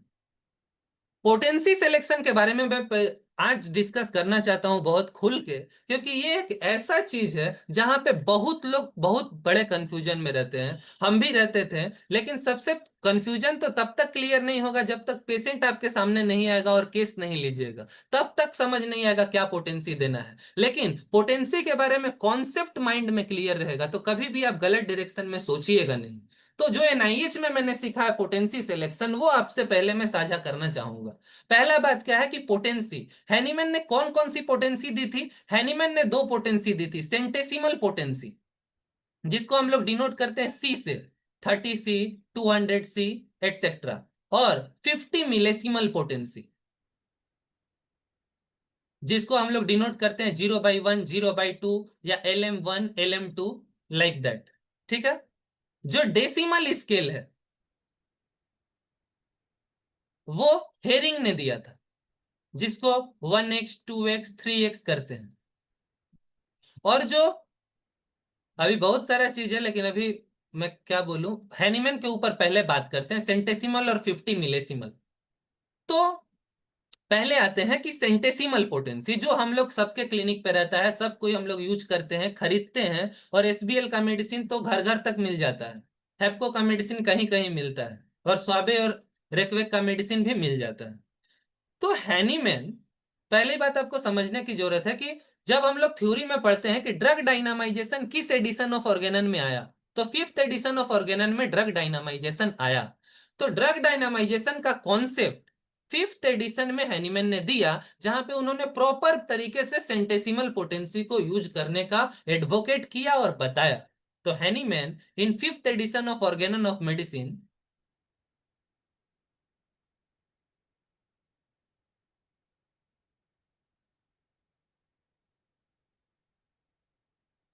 पोटेंसी सिलेक्शन के बारे में मैं आज डिस्कस करना चाहता हूं बहुत खुल के, क्योंकि ये एक ऐसा चीज है जहां पे बहुत लोग बहुत बड़े कंफ्यूजन में रहते हैं, हम भी रहते थे। लेकिन सबसे कंफ्यूजन तो तब तक क्लियर नहीं होगा जब तक पेशेंट आपके सामने नहीं आएगा और केस नहीं लीजिएगा, तब तक समझ नहीं आएगा क्या पोटेंसी देना है। लेकिन पोटेंसी के बारे में कॉन्सेप्ट माइंड में क्लियर रहेगा तो कभी भी आप गलत डायरेक्शन में सोचिएगा नहीं। तो जो एनआईएच में मैंने सीखा है पोटेंसी सिलेक्शन, वो आपसे पहले मैं साझा करना चाहूंगा। पहला बात क्या है कि पोटेंसी, हैनीमैन ने कौन कौन सी पोटेंसी दी थी। हैनीमैन ने 2 पोटेंसी दी थी, सेंटेसिमल पोटेंसी जिसको हम लोग डिनोट करते हैं सी से, 30C, 200C एटसेट्रा, और 50 मिलेसिमल पोटेंसी जिसको हम लोग डिनोट करते हैं 0/1, 0/2 या LM1, LM2, लाइक दैट। ठीक है। जो डेसिमल स्केल है वो हेरिंग ने दिया था, जिसको 1x, 2x, 3x करते हैं। और जो अभी बहुत सारा चीज है, लेकिन अभी मैं क्या बोलूं, हैनीमैन के ऊपर पहले बात करते हैं, सेंटेसिमल और 50 मिलेसिमल। तो पहले आते हैं कि सेंटेसिमल पोटेंसी, जो हम लोग सबके क्लिनिक पे रहता है, सब कोई हम लोग यूज करते हैं, खरीदते हैं, और एसबीएल का मेडिसिन तो घर घर तक मिल जाता है, हेप्को का मेडिसिन कहीं कहीं मिलता है, और स्वाबे और रेकवेक का मेडिसिन भी मिल जाता है। तो हैनीमैन, पहली बात आपको समझने की जरूरत है कि जब हम लोग थ्योरी में पढ़ते हैं कि ड्रग डायनामाइजेशन किस एडिशन ऑफ ऑर्गेनन में आया, तो 5th एडिशन ऑफ ऑर्गेनन में ड्रग डायनामाइजेशन आया। तो ड्रग डायनामाइजेशन का कॉन्सेप्ट 5th एडिशन में हैनीमैन ने दिया, जहां पे उन्होंने प्रॉपर तरीके से सेंटेसिमल पोटेंसी को यूज करने का एडवोकेट किया और बताया। तो Hahnemann in 5th edition of organon of medicine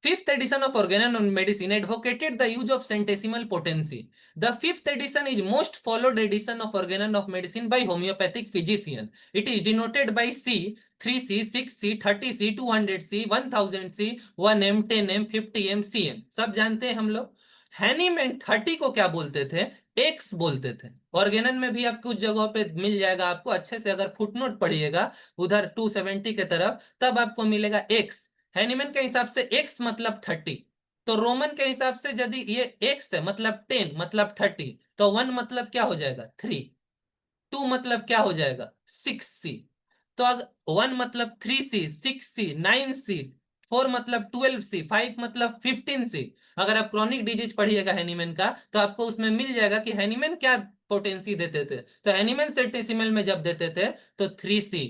Fifth edition of Organon on Medicine advocated the use of centesimal potency. The fifth edition is most followed edition of Organon of Medicine by homeopathic physician. It is denoted by C, 3C, 6C, 30C, 200C, 1000C, 1M, 10M, 50M, CM. सब जानते हैं हम लोग। Hahnemann 30 को क्या बोलते थे? X बोलते थे। ऑर्गेनन में भी आपको कुछ जगहों पे मिल जाएगा, आपको अच्छे से अगर फुटनोट पढ़िएगा उधर 270 के तरफ, तब आपको मिलेगा एक्स। हैनीमैन के हिसाब से x मतलब 30, तो रोमन के हिसाब से यदि ये x है मतलब 10 मतलब 30, तो 1 मतलब क्या हो जाएगा 3, 2 मतलब क्या हो जाएगा 6C, तो अगर 1 मतलब 3C, 6C, 9C, 4 मतलब 12C, 5 मतलब 15C। अगर आप क्रॉनिक डिजीज पढ़िएगा हैनीमैन का, तो आपको उसमें मिल जाएगा कि हैनीमैन क्या पोटेंसी देते थे। तो हैनीमैन सेंटेसिमल में जब देते थे तो 3C,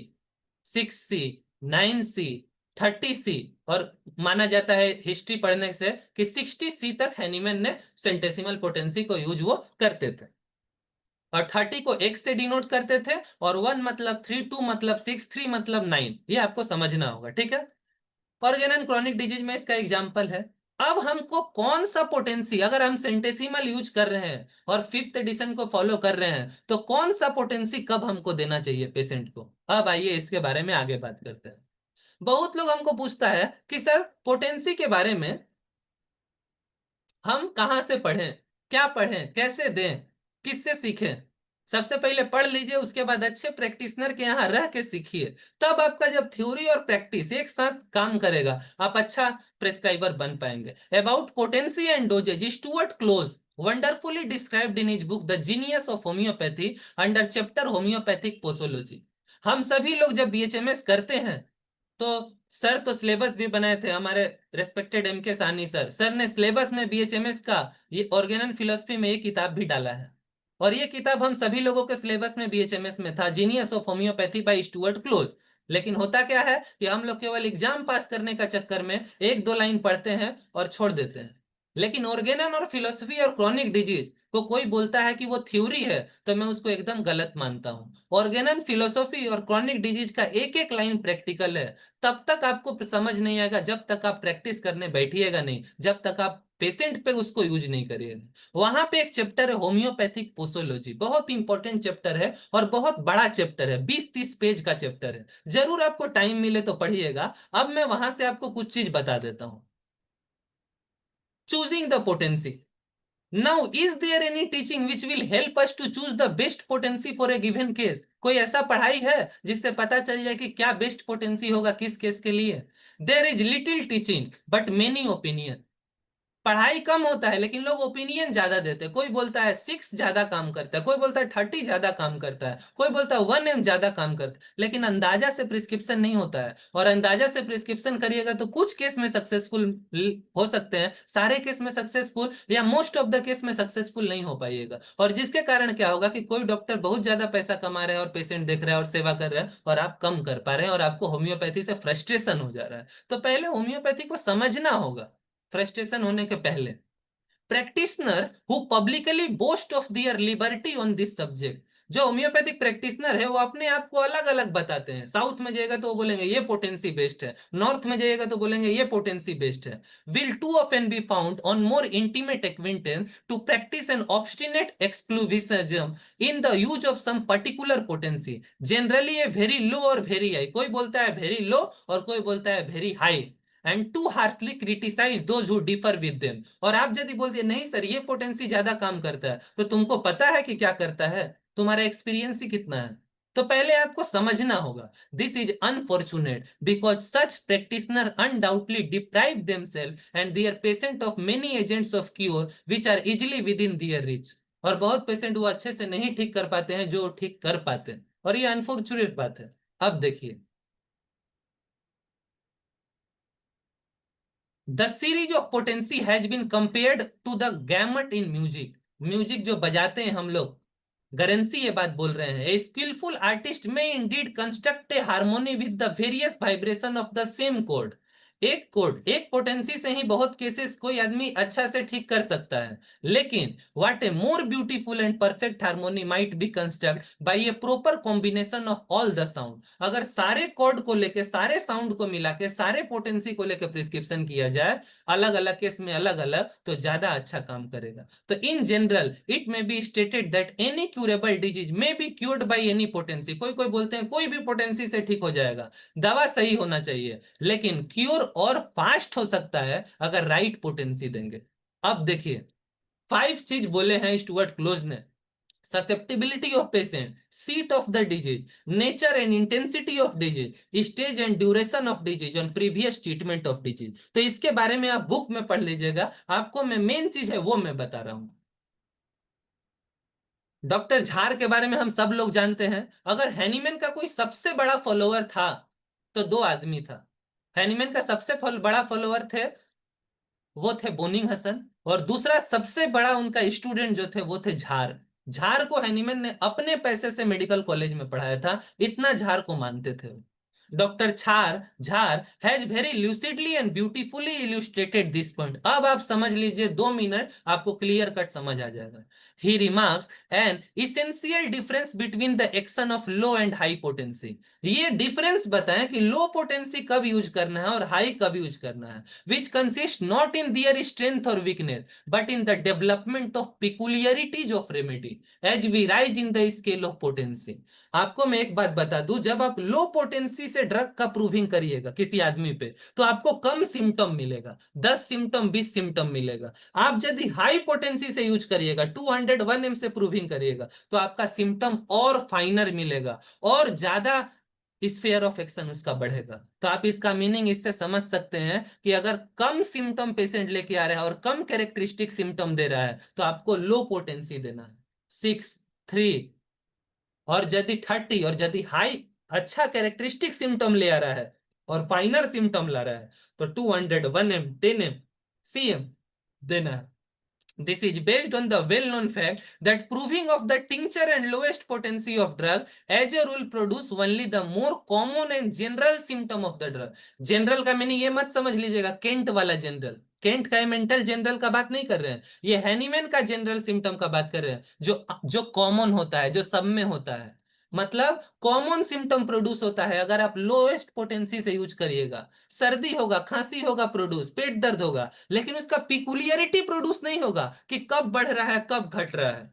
6C, 9C, 30C, और माना जाता है हिस्ट्री पढ़ने से कि 60C तक हैनीमैन ने सेंटेसिमल पोटेंसी को यूज वो करते थे, और 30 को x से डिनोट करते थे, और 1 मतलब 3, 2 मतलब 6, 3 मतलब 9। ये आपको समझना होगा, ठीक है। ऑर्गेनन क्रॉनिक डिजीज में इसका एग्जांपल है। अब हमको कौन सा पोटेंसी, अगर हम सेंटेसिमल यूज कर रहे हैं और 5th एडिशन को फॉलो कर रहे हैं, तो कौन सा पोटेंसी कब हमको देना चाहिए पेशेंट को। अब आइए इसके बारे में आगे बात करते हैं। बहुत लोग हमको पूछता है कि सर पोटेंसी के बारे में हम कहां से पढ़ें, क्या पढ़ें, कैसे दें, किससे सीखें। सबसे पहले पढ़ लीजिए, उसके बाद अच्छे प्रैक्टिशनर के यहाँ रह के सीखिए। तब आपका जब थ्योरी और प्रैक्टिस एक साथ काम करेगा, आप अच्छा प्रेस्क्राइबर बन पाएंगे। About potency and dosages, Stuart Close wonderfully described in his book The Genius of Homeopathy under chapter Homeopathic Posology। हम सभी लोग जब बीएचएमएस करते हैं, तो सर तो सिलेबस भी बनाए थे, हमारे रेस्पेक्टेड एम के सानी सर, सर ने सिलेबस में बीएचएमएस का ये ऑर्गेनन फिलोसफी में ये किताब भी डाला है, और ये किताब हम सभी लोगों के सिलेबस में बीएचएमएस में था, genius of homoeopathy by Stuart Close. लेकिन होता क्या है कि हम लोग केवल एग्जाम पास करने का चक्कर में एक दो लाइन पढ़ते हैं और छोड़ देते हैं। लेकिन ऑर्गेनन और फिलोसफी और क्रॉनिक डिजीज को कोई बोलता है कि वो थ्योरी है, तो मैं उसको एकदम गलत मानता हूँ। ऑर्गेनन फिलोसफी और क्रॉनिक डिजीज का एक एक लाइन प्रैक्टिकल है। तब तक आपको समझ नहीं आएगा जब तक आप प्रैक्टिस करने बैठिएगा नहीं, जब तक आप पेशेंट पे उसको यूज नहीं करिएगा। वहां पे एक चैप्टर है होम्योपैथिक पोसोलॉजी, बहुत इंपॉर्टेंट चैप्टर है और बहुत बड़ा चैप्टर है, 20-30 पेज का चैप्टर है। जरूर आपको टाइम मिले तो पढ़िएगा। अब मैं वहां से आपको कुछ चीज बता देता हूँ। Choosing the potency. Now, is there any teaching which will help us to choose the best potency for a given case? कोई ऐसा पढ़ाई है जिससे पता चल जाए कि क्या बेस्ट पोटेंसी होगा किस केस के लिए? There is little teaching but many opinion। पढ़ाई कम होता है लेकिन लोग ओपिनियन ज्यादा देते हैं। कोई बोलता है 6 ज्यादा काम करता है, कोई बोलता है 30 ज्यादा काम करता है, कोई बोलता है 1M ज्यादा काम करता है, लेकिन अंदाजा से प्रिस्क्रिप्शन नहीं होता है। और अंदाजा से प्रिस्क्रिप्शन करिएगा तो कुछ केस में सक्सेसफुल हो सकते हैं, सारे केस में सक्सेसफुल या मोस्ट ऑफ द केस में सक्सेसफुल नहीं हो पाइएगा। और जिसके कारण क्या होगा कि कोई डॉक्टर बहुत ज्यादा पैसा कमा रहे हैं और पेशेंट देख रहे हैं और सेवा कर रहे हैं, और आप कम कर पा रहे हैं और आपको होम्योपैथी से फ्रस्ट्रेशन हो जा रहा है। तो पहले होम्योपैथी को समझना होगा फ्रस्ट्रेशन होने के पहले। Practitioners who publicly boast of their liberty on this subject, जो होम्योपैथिक प्रैक्टिशनर है वो अपने आप को अलग अलग बताते हैं। साउथ में जाएगा तो वो बोलेंगे ये पोटेंसी बेस्ट है, नॉर्थ में जाएगा तो बोलेंगे ये पोटेंसी बेस्ट है। Will to often be found on more intimate acquaintance to practice an obstinate exclusivism in the use of some particular potency, generally a very low और वेरी हाई। कोई बोलता है वेरी लो और कोई बोलता है very high. and too harshly criticize those who differ with them. और आप यदि बोल दिए नहीं सर ये पोटेंसी ज्यादा काम करता है, तो तुमको पता है कि क्या करता है, तुम्हारा एक्सपीरियंस ही कितना है, तो पहले आपको समझना होगा. This is unfortunate because such practitioners undoubtedly deprive themselves and their patient of many agents of cure which are easily within their reach. और बहुत पेशेंट वो अच्छे से नहीं ठीक कर पाते हैं जो ठीक कर पाते हैं, और ये अनफॉर्चुनेट बात है. अब देखिए, The series of potency has been compared to the gamut in music. Music जो बजाते हैं हम लोग, गरेंसी ये बात बोल रहे हैं. A skillful artist may indeed construct a harmony with the various vibration of the same chord. एक कोड, एक पोटेंसी से ही बहुत केसेस कोई आदमी अच्छा से ठीक कर सकता है, लेकिन what a more beautiful and perfect harmony might be construct by a proper combination of all the sound. अगर सारे कोड को लेके, सारे साउंड को मिला के, सारे पोटेंसी को लेके प्रिस्क्रिप्शन किया जाए अलग अलग केस में अलग अलग, तो ज्यादा अच्छा काम करेगा. तो in general it may be stated that any curable disease may be cured by any potency. कोई कोई बोलते हैं कोई भी पोटेंसी से ठीक हो जाएगा, दवा सही होना चाहिए, लेकिन क्यूर और फास्ट हो सकता है अगर राइट पोटेंसी देंगे. अब देखिए 5 चीज बोले हैं स्टुअर्ट क्लोज ने. susceptibility of patient, seat of the disease, nature and intensity of disease, stage and duration of disease and previous treatment of disease. तो इसके बारे में आप बुक में पढ़ लीजिएगा, आपको मैं मेन चीज है वो मैं बता रहा हूं. डॉक्टर झार के बारे में हम सब लोग जानते हैं. अगर हैनीमैन का कोई सबसे बड़ा फॉलोअर था तो 2 आदमी था. हैनीमैन का सबसे बड़ा फॉलोअर थे, वो थे बोनिंग हसन, और दूसरा सबसे बड़ा उनका स्टूडेंट जो थे वो थे झार. झार को हैनीमैन ने अपने पैसे से मेडिकल कॉलेज में पढ़ाया था, इतना झार को मानते थे. Doctor Jahr has very lucidly and beautifully illustrated this point. अब आप समझ लीजिए, 2 मिनट आपको क्लियर कट समझ आ जाएगा. He remarks an essential difference between the action of low and high potency. ये डिफरेंस बताएं कि लो पोटेंसी कब यूज करना है और हाई कब यूज करना है, which consist not in their strength और weakness but in the development of peculiarities of remedy as we rise in the scale of potency. आपको मैं एक बात बता दूं, जब आप लो पोटेंसी से ड्रग का प्रूविंग करिएगा किसी आदमी पे, तो आपको कम सिम्टम मिलेगा, 10 सिम्टम 20 सिम्टम मिलेगा. आप यदि हाई पोटेंसी से यूज करिएगा, 201 एम से प्रूविंग करिएगा, तो आपका सिम्टम और फाइनर मिलेगा और ज्यादा स्फीयर ऑफ एक्शन उसका बढ़ेगा. तो आप इसका मीनिंग इससे समझ सकते हैं कि अगर कम सिम्टम पेशेंट लेके आ रहा है और कम कैरेक्टरिस्टिक सिम्टम दे रहा है, तो आपको लो पोटेंसी देना है, 6, 3, और यदि 30 और यदि हाई अच्छा कैरेक्टरिस्टिक सिम्टम ले आ रहा है और फाइनर सिम्टम ला रहा है, तो 200, 1M, 10M, CM देना है. This is based on the well-known fact that proving of the tincture and lowest potency of drug as a rule produce only the more common and general symptom of the drug. General का मैंने ये मत समझ लीजिएगा Kent वाला general, Kent का mental general का बात नहीं कर रहे हैं, ये हैनीमैन का जनरल सिम्टम का बात कर रहे हैं, जो कॉमन होता है, जो सब में होता है. मतलब कॉमन सिम्टम प्रोड्यूस होता है अगर आप लोएस्ट पोटेंसी से यूज करिएगा. सर्दी होगा, खांसी होगा प्रोड्यूस, पेट दर्द होगा, लेकिन उसका पिकुलियरिटी प्रोड्यूस नहीं होगा कि कब बढ़ रहा है कब घट रहा है,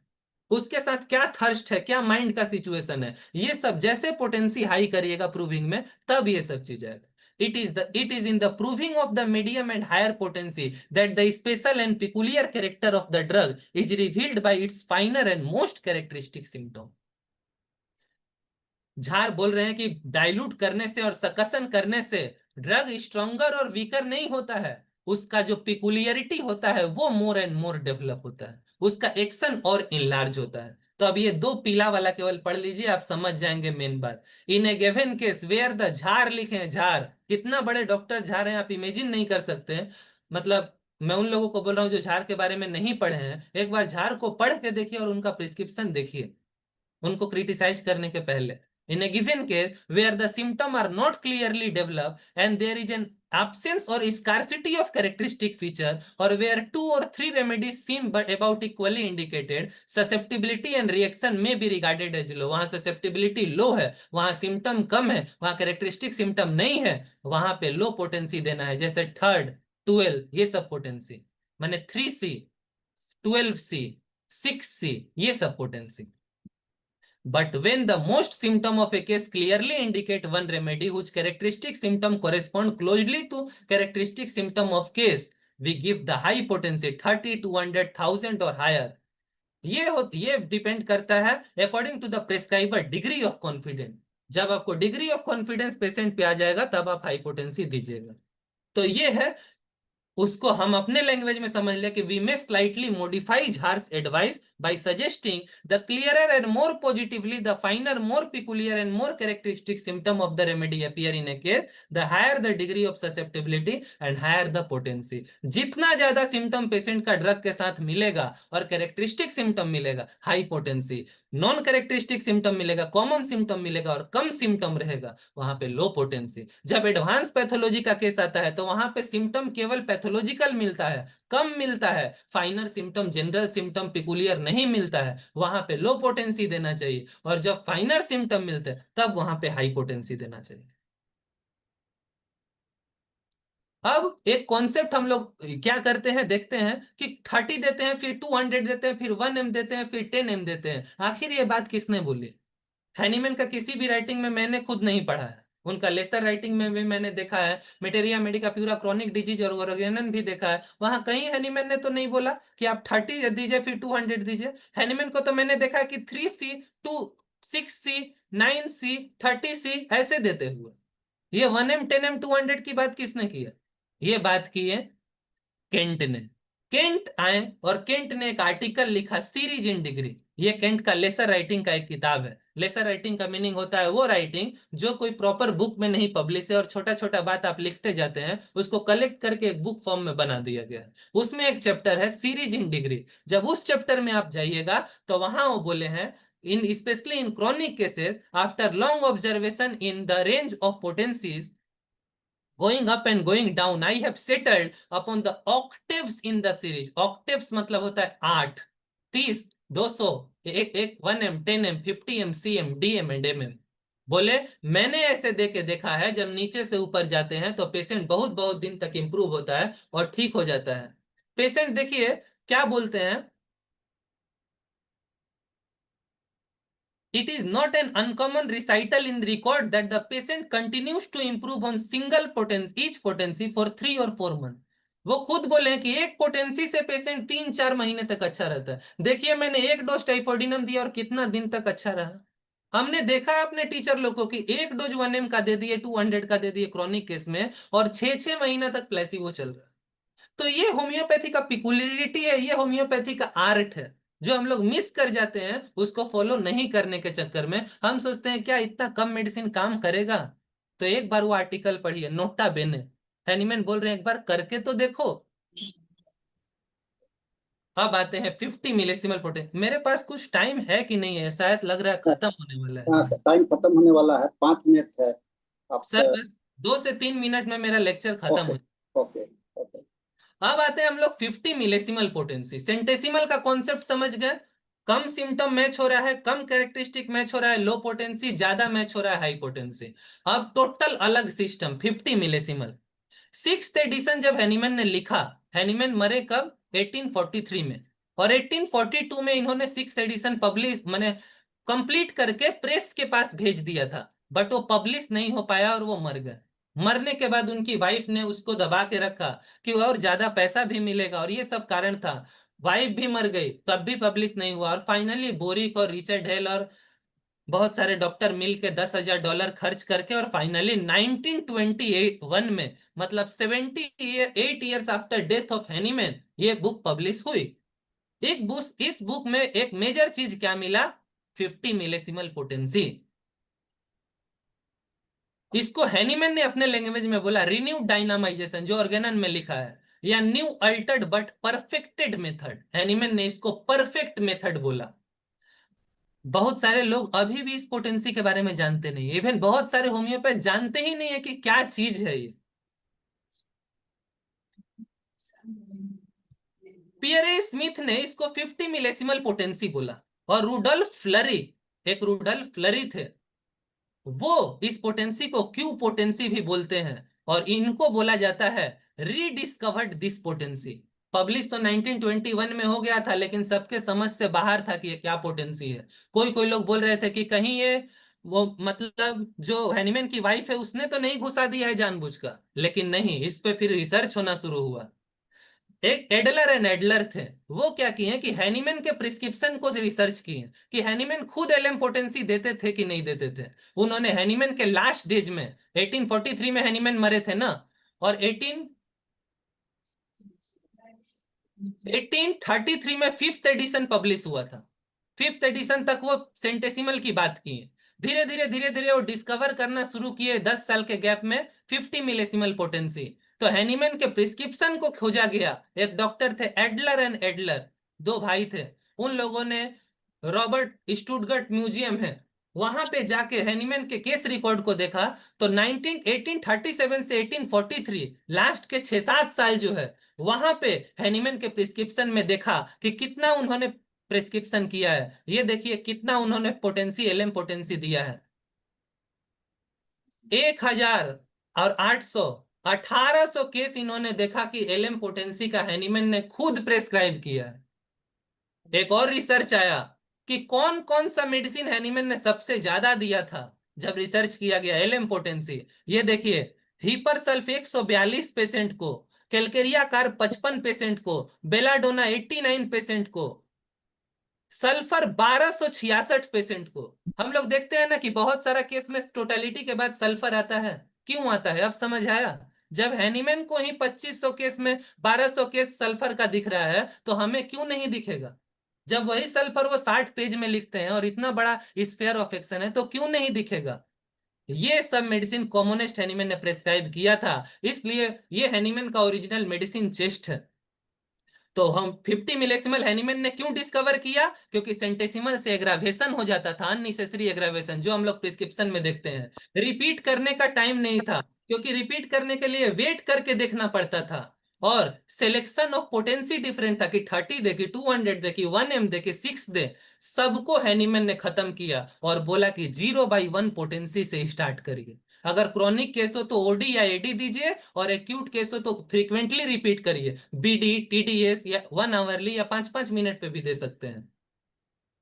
उसके साथ क्या थर्स्ट है, क्या माइंड का सिचुएशन है. ये सब जैसे पोटेंसी हाई करिएगा प्रूविंग में, तब ये सब चीज आएगा. It is in the proving of the medium and higher potency that the special and peculiar character of the drug is revealed by its finer and most characteristic symptom. झार बोल रहे हैं कि डाइल्यूट करने से और सकसन करने से ड्रग स्ट्रॉन्गर और वीकर नहीं होता है, उसका जो पिकुलियरिटी होता है वो मोर एंड मोर डेवलप होता है, उसका एक्शन और इनलार्ज होता है. तो अब ये 2 पीला वाला केवल पढ़ लीजिए, आप समझ जाएंगे मेन बात. इन ए गिवन केस वेयर द झार लिखे, झार कितना बड़े डॉक्टर झार हैं आप इमेजिन नहीं कर सकते हैं. मतलब मैं उन लोगों को बोल रहा हूं जो झार के बारे में नहीं पढ़े हैं, एक बार झार को पढ़ के देखिए और उनका प्रिस्क्रिप्शन देखिए, उनको क्रिटिसाइज करने के पहले. In a given case where the symptom are not clearly developed and there is an absence or scarcity of characteristic feature, or where 2 or 3 remedies seem but about equally indicated, susceptibility and reaction may be regarded as low. वहां susceptibility low है, वहां symptom कम है, वहां characteristic symptom नहीं है, वहां पे low potency देना है. जैसे 3rd, 12 ये सब potency, माने 3C, 12C, 6C ये सब potency. But when the most symptom of a case clearly indicate one remedy whose characteristic symptom correspond closely to characteristic symptom of case, we give the high potency 30, 200,000 or higher. ये depend करता है according to the prescriber degree of confidence. जब आपको degree of confidence patient पे आ जाएगा तब आप high potency दीजिएगा। तो ये है, उसको हम अपने लैंग्वेज में समझ ले कि we may slightly modify Jahr's advice by suggesting the clearer and more positively the finer more peculiar and more characteristic symptom of the remedy appear in a case, the higher the degree of susceptibility and higher the potency. जितना ज्यादा symptom patient का drug के साथ मिलेगा और characteristic symptom मिलेगा high potency, non characteristic symptom मिलेगा, common symptom मिलेगा और कम सिम्टम रहेगा वहां पे लो पोटेंसी। जब एडवांस पैथोलॉजी का केस आता है तो वहां पे सिम्टम केवल पैथोलॉजिकल मिलता है, कम मिलता है, फाइनर सिम्टम, जनरल सिम्टम, पिकुलियर नहीं मिलता है, वहां पे लो पोटेंसी देना चाहिए। और जब फाइनर सिम्टम मिलते हैं तब वहां पे हाई पोटेंसी देना चाहिए। अब एक कॉन्सेप्ट हम लोग क्या करते हैं, देखते हैं कि 30 देते हैं, फिर 200 देते हैं, फिर 1 m देते हैं, फिर 10 m देते हैं। आखिर ये बात किसने बोली? हैनीमैन का किसी भी राइटिंग में मैंने खुद नहीं पढ़ा है, उनका लेसर राइटिंग में भी मैंने देखा है, मेटेरिया मेडिका प्यूरा क्रॉनिक डिजीज और ओरेगन भी देखा है, वहां कहीं हैनीमैन ने तो नहीं बोला कि आप 30 दीजिए फिर 200 दीजिए। हैनीमैन को तो मैंने देखा कि 3C, 6C, 9C, 30C ऐसे देते हुए। ये 1 m, 10 m, 200 की बात किसने की है? ये बात की है केंट ने। केंट आए और केंट ने एक आर्टिकल लिखा सीरीज इन डिग्री। ये केंट का लेसर राइटिंग का एक किताब है। लेसर राइटिंग का मीनिंग होता है वो राइटिंग जो कोई प्रॉपर बुक में नहीं पब्लिश है और छोटा छोटा बात आप लिखते जाते हैं, उसको कलेक्ट करके एक बुक फॉर्म में बना दिया गया है। उसमें एक चैप्टर है सीरीज इन डिग्री। जब उस चैप्टर में आप जाइएगा तो वहां वो बोले हैं in especially in chronic cases after long observation in the range of potencies going up and going down, I have settled upon the octaves in the series. Octaves मतलब होता है 8, 30, 200, 1 m, 10 m, 50 m, cm, dm and mm। बोले मैंने ऐसे देके देखा है, जब नीचे से ऊपर जाते हैं तो पेशेंट बहुत बहुत दिन तक इंप्रूव होता है और ठीक हो जाता है। पेशेंट देखिए क्या बोलते हैं, it is not an uncommon recital in the record that the patient continues to improve on single potency, each potency for 3 or 4 months। वो खुद बोले कि एक पोटेंसी से पेशेंट 3-4 महीने तक अच्छा रहता है। देखिए मैंने एक डोज टाइफोडिनम दिया और कितना दिन तक अच्छा रहा। हमने देखा अपने टीचर लोग को कि एक डोज 1 m का दे दिए, 200 का दे दिए क्रॉनिक केस में, और 6-6 महीना तक प्लेसिबो चल रहा है। तो ये होम्योपैथी का पिकुलियरिटी है, ये होम्योपैथी का आर्ट है जो हम लोग मिस कर जाते हैं। उसको फॉलो नहीं करने के चक्कर में हम सोचते हैं क्या इतना कम मेडिसिन काम करेगा। तो एक बार वो आर्टिकल पढ़िए, नोटा बेने हैनीमैन बोल रहे हैं एक बार करके तो देखो। अब आते हैं 50 मिलीसिमल पोटेंसी। मेरे पास कुछ टाइम है कि नहीं है, शायद लग रहा है खत्म होने वाला है। हाँ, टाइम खत्म होने वाला है, 5 मिनट है। आप सर बस 2 से 3 मिनट में मेरा लेक्चर खत्म हो। Okay okay. अब आते हैं हम लोग 50 मिलीसिमल पोटेंसी। सेंटेसिमल का कॉन्सेप्ट समझ गए, कम सिम्टम मैच हो रहा है, कम कैरेक्टरिस्टिक मैच हो रहा है, लो पोटेंसी, ज्यादा मैच हो रहा है हाई पोटेंसी। अब टोटल अलग सिस्टम 50 मिलीसिमल। 6th एडिशन जब हैनीमैन ने लिखा, हैनीमैन मरे कब? 1843 में, और 1842 में इन्होंने 6th एडिशन पब्लिश माने कंप्लीट करके प्रेस के पास भेज दिया था, बट वो पब्लिश नहीं हो पाया और वो मर गए। मरने के बाद उनकी वाइफ ने उसको दबा के रखा कि और ज्यादा पैसा भी मिलेगा और ये सब कारण था। वाइफ भी मर गई तब भी पब्लिश नहीं हुआ, और फाइनली बोरिक और रिचर्ड हेल और बहुत सारे डॉक्टर मिलके $10,000 खर्च करके और फाइनली 1921 में, मतलब 78 years after death of Hahnemann, ये बुक पब्लिश हुई। इस बुक में एक मेजर चीज क्या मिला? 50 मिलीसिमल पोटेंसी। इसको हैनीमैन ने अपने लैंग्वेज में बोला रिन्यूड डायनामाइजेशन, जो ऑर्गेनन में लिखा है, या new Altered but perfected method. Hahnemann ने इसको परफेक्ट मेथड बोला। बहुत सारे लोग अभी भी इस पोटेंसी के बारे में जानते नहीं, इवन बहुत सारे होम्योपैथ जानते ही नहीं है कि क्या चीज है ये। पियरे स्मिथ ने इसको 50 मिलीसिमल पोटेंसी बोला, और रुडोल्फ फ्लरी, एक रुडोल्फ फ्लरी थे, वो इस पोटेंसी को क्यू पोटेंसी भी बोलते हैं, और इनको बोला जाता है रीडिस्कवर्ड दिस पोटेंसी। पब्लिश तो 1921 में हो गया था, लेकिन सबके समझ से बाहर था कि ये क्या पोटेंसी है। कोई लोग बोल रहे थे कि कहीं ये वो मतलब जो हैनीमैन की वाइफ है उसने तो नहीं घुसा दिया है जानबूझकर, लेकिन नहीं, इस पे फिर रिसर्च होना शुरू हुआ। एक एडलर एंड एडलर थे, वो क्या किए कि हैनीमैन के प्रिस्क्रिप्शन को रिसर्च किए कि हैनीमैन खुद एलएम पोटेंसी देते थे कि नहीं देते थे। उन्होंने हैनीमैन के लास्ट डेज में 1843 में हैनीमैन मरे थे ना, और 1833 में 5th एडिशन पब्लिश हुआ था। 5th एडिशन तक वो सेंटेसिमल की बात किए। धीरे धीरे वो डिस्कवर करना शुरू किए 10 साल के गैप में 50 मिलीसिमल पोटेंसी। तो हैनीमैन के प्रिस्क्रिप्शन को खोजा गया। एक डॉक्टर थे एडलर एंड एडलर, दो भाई थे। उन लोगों ने रॉबर्ट स्टुटगर्ट म्यूजियम है वहां पे जाके हैनीमैन के केस रिकॉर्ड को देखा, तो 1837 से 1843 लास्ट के 6-7 साल जो है वहां पे हैनीमैन के प्रिस्क्रिप्शन में देखा कि कितना उन्होंने प्रिस्क्रिप्शन किया है। ये देखिए कितना उन्होंने पोटेंसी एलएम पोटेंसी दिया है, 1000 और 800 1800 केस इन्होंने देखा कि एलएम पोटेंसी का हैनीमैन ने खुद प्रेस्क्राइब किया है। एक और रिसर्च आया कि कौन कौन सा मेडिसिन हैनीमैन ने सबसे ज्यादा दिया था। जब रिसर्च किया गया एलएम पोटेंसी, ये देखिए हीपर सल्फ 142 पेशेंट को, कैलकेरिया कार्ब 55 पेशेंट को, बेलाडोना 89 पेशेंट को, सल्फर 1266 पेशेंट को। हम लोग देखते हैं ना कि बहुत सारा केस में टोटलिटी के बाद सल्फर आता है। क्यों आता है अब समझ आया? जब हैनीमैन को ही 2500 केस में 1200 केस सल्फर का दिख रहा है, तो हमें क्यों नहीं दिखेगा? जब वही सल्फर वो 60 पेज में लिखते हैं और इतना बड़ा स्फीयर ऑफ एक्शन है, तो क्यों नहीं दिखेगा? ये सब मेडिसिन कॉमनेस्ट हैनीमैन ने प्रेस्क्राइब किया था, इसलिए ये हैनीमैन का ओरिजिनल मेडिसिन चेस्ट है। तो हम 50 मिलीसिमल हैनीमैन ने क्यों डिस्कवर किया? क्योंकि सेंटेसिमल से एग्रावेशन हो जाता था, अननेसेसरी एग्रावेशन, जो हम लोग प्रिस्क्रिप्शन में देखते हैं। रिपीट करने का टाइम नहीं था, क्योंकि रिपीट करने के लिए वेट करके देखना पड़ता था। और सिलेक्शन ऑफ पोटेंसी डिफरेंट था कि 30 दे कि 200 दे कि 1M दे कि 6 दे। सबको हैनीमैन ने खत्म किया और बोला कि 0/1 पोटेंसी से स्टार्ट करिए। अगर क्रॉनिक केस हो तो ओडी या एडी दीजिए, और एक्यूट केस हो तो फ्रीक्वेंटली रिपीट करिए, बीडी टीडीएस या 1 आवरली या 5-5 मिनट पे भी दे सकते हैं।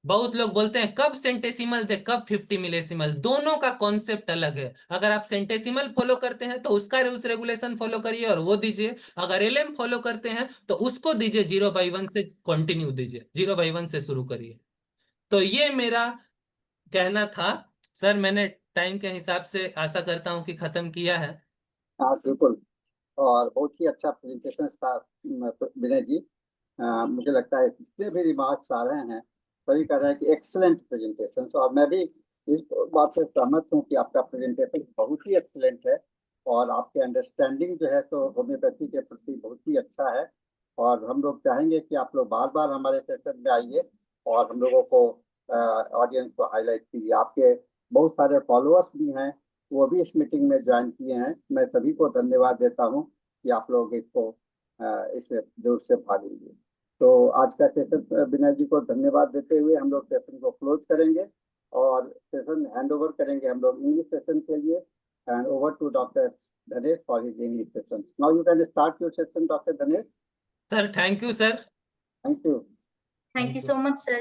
बहुत लोग बोलते हैं कब सेंटेसिमल दे कब 50 मिलीसिमल, दोनों का कॉन्सेप्ट अलग है। अगर आप सेंटेसिमल फॉलो करते हैं तो उसका उस रेगुलेशन फॉलो करिए और वो दीजिए। अगर एलएम फॉलो करते हैं तो उसको दीजिए, 0/1 से कंटिन्यू दीजिए, 0/1 से शुरू करिए। तो ये मेरा कहना था सर। मैंने टाइम के हिसाब से आशा करता हूं कि खत्म किया है। हाँ बिल्कुल, और बहुत ही अच्छा प्रेजेंटेशन था विनय जी। मुझे लगता है जितने भी रिमार्क्स आ रहे हैं सभी कह रहे हैं कि एक्सीलेंट प्रेजेंटेशन, और मैं भी इस बात से सहमत हूँ कि आपका प्रेजेंटेशन बहुत ही एक्सीलेंट है, और आपके अंडरस्टैंडिंग जो है तो होम्योपैथी के प्रति बहुत ही अच्छा है। और हम लोग चाहेंगे कि आप लोग बार बार हमारे सेशन में आइए और हम लोगों को ऑडियंस को हाईलाइट कीजिए। आपके बहुत सारे फॉलोअर्स भी हैं, वो भी इस मीटिंग में ज्वाइन किए हैं। मैं सभी को धन्यवाद देता हूँ कि आप लोग इसको इसमें जोर से भाग लीजिए। तो आज का सेशन विनय जी को धन्यवाद देते हुए हम लोग सेशन को क्लोज करेंगे और सेशन हैंड ओवर करेंगे हम लोग इंग्लिश सेशन के लिए। And over to doctor Dhanesh for his English session. Now you can start your session doctor Dhanesh. Sir thank you sir. Thank you. Thank you so much, sir.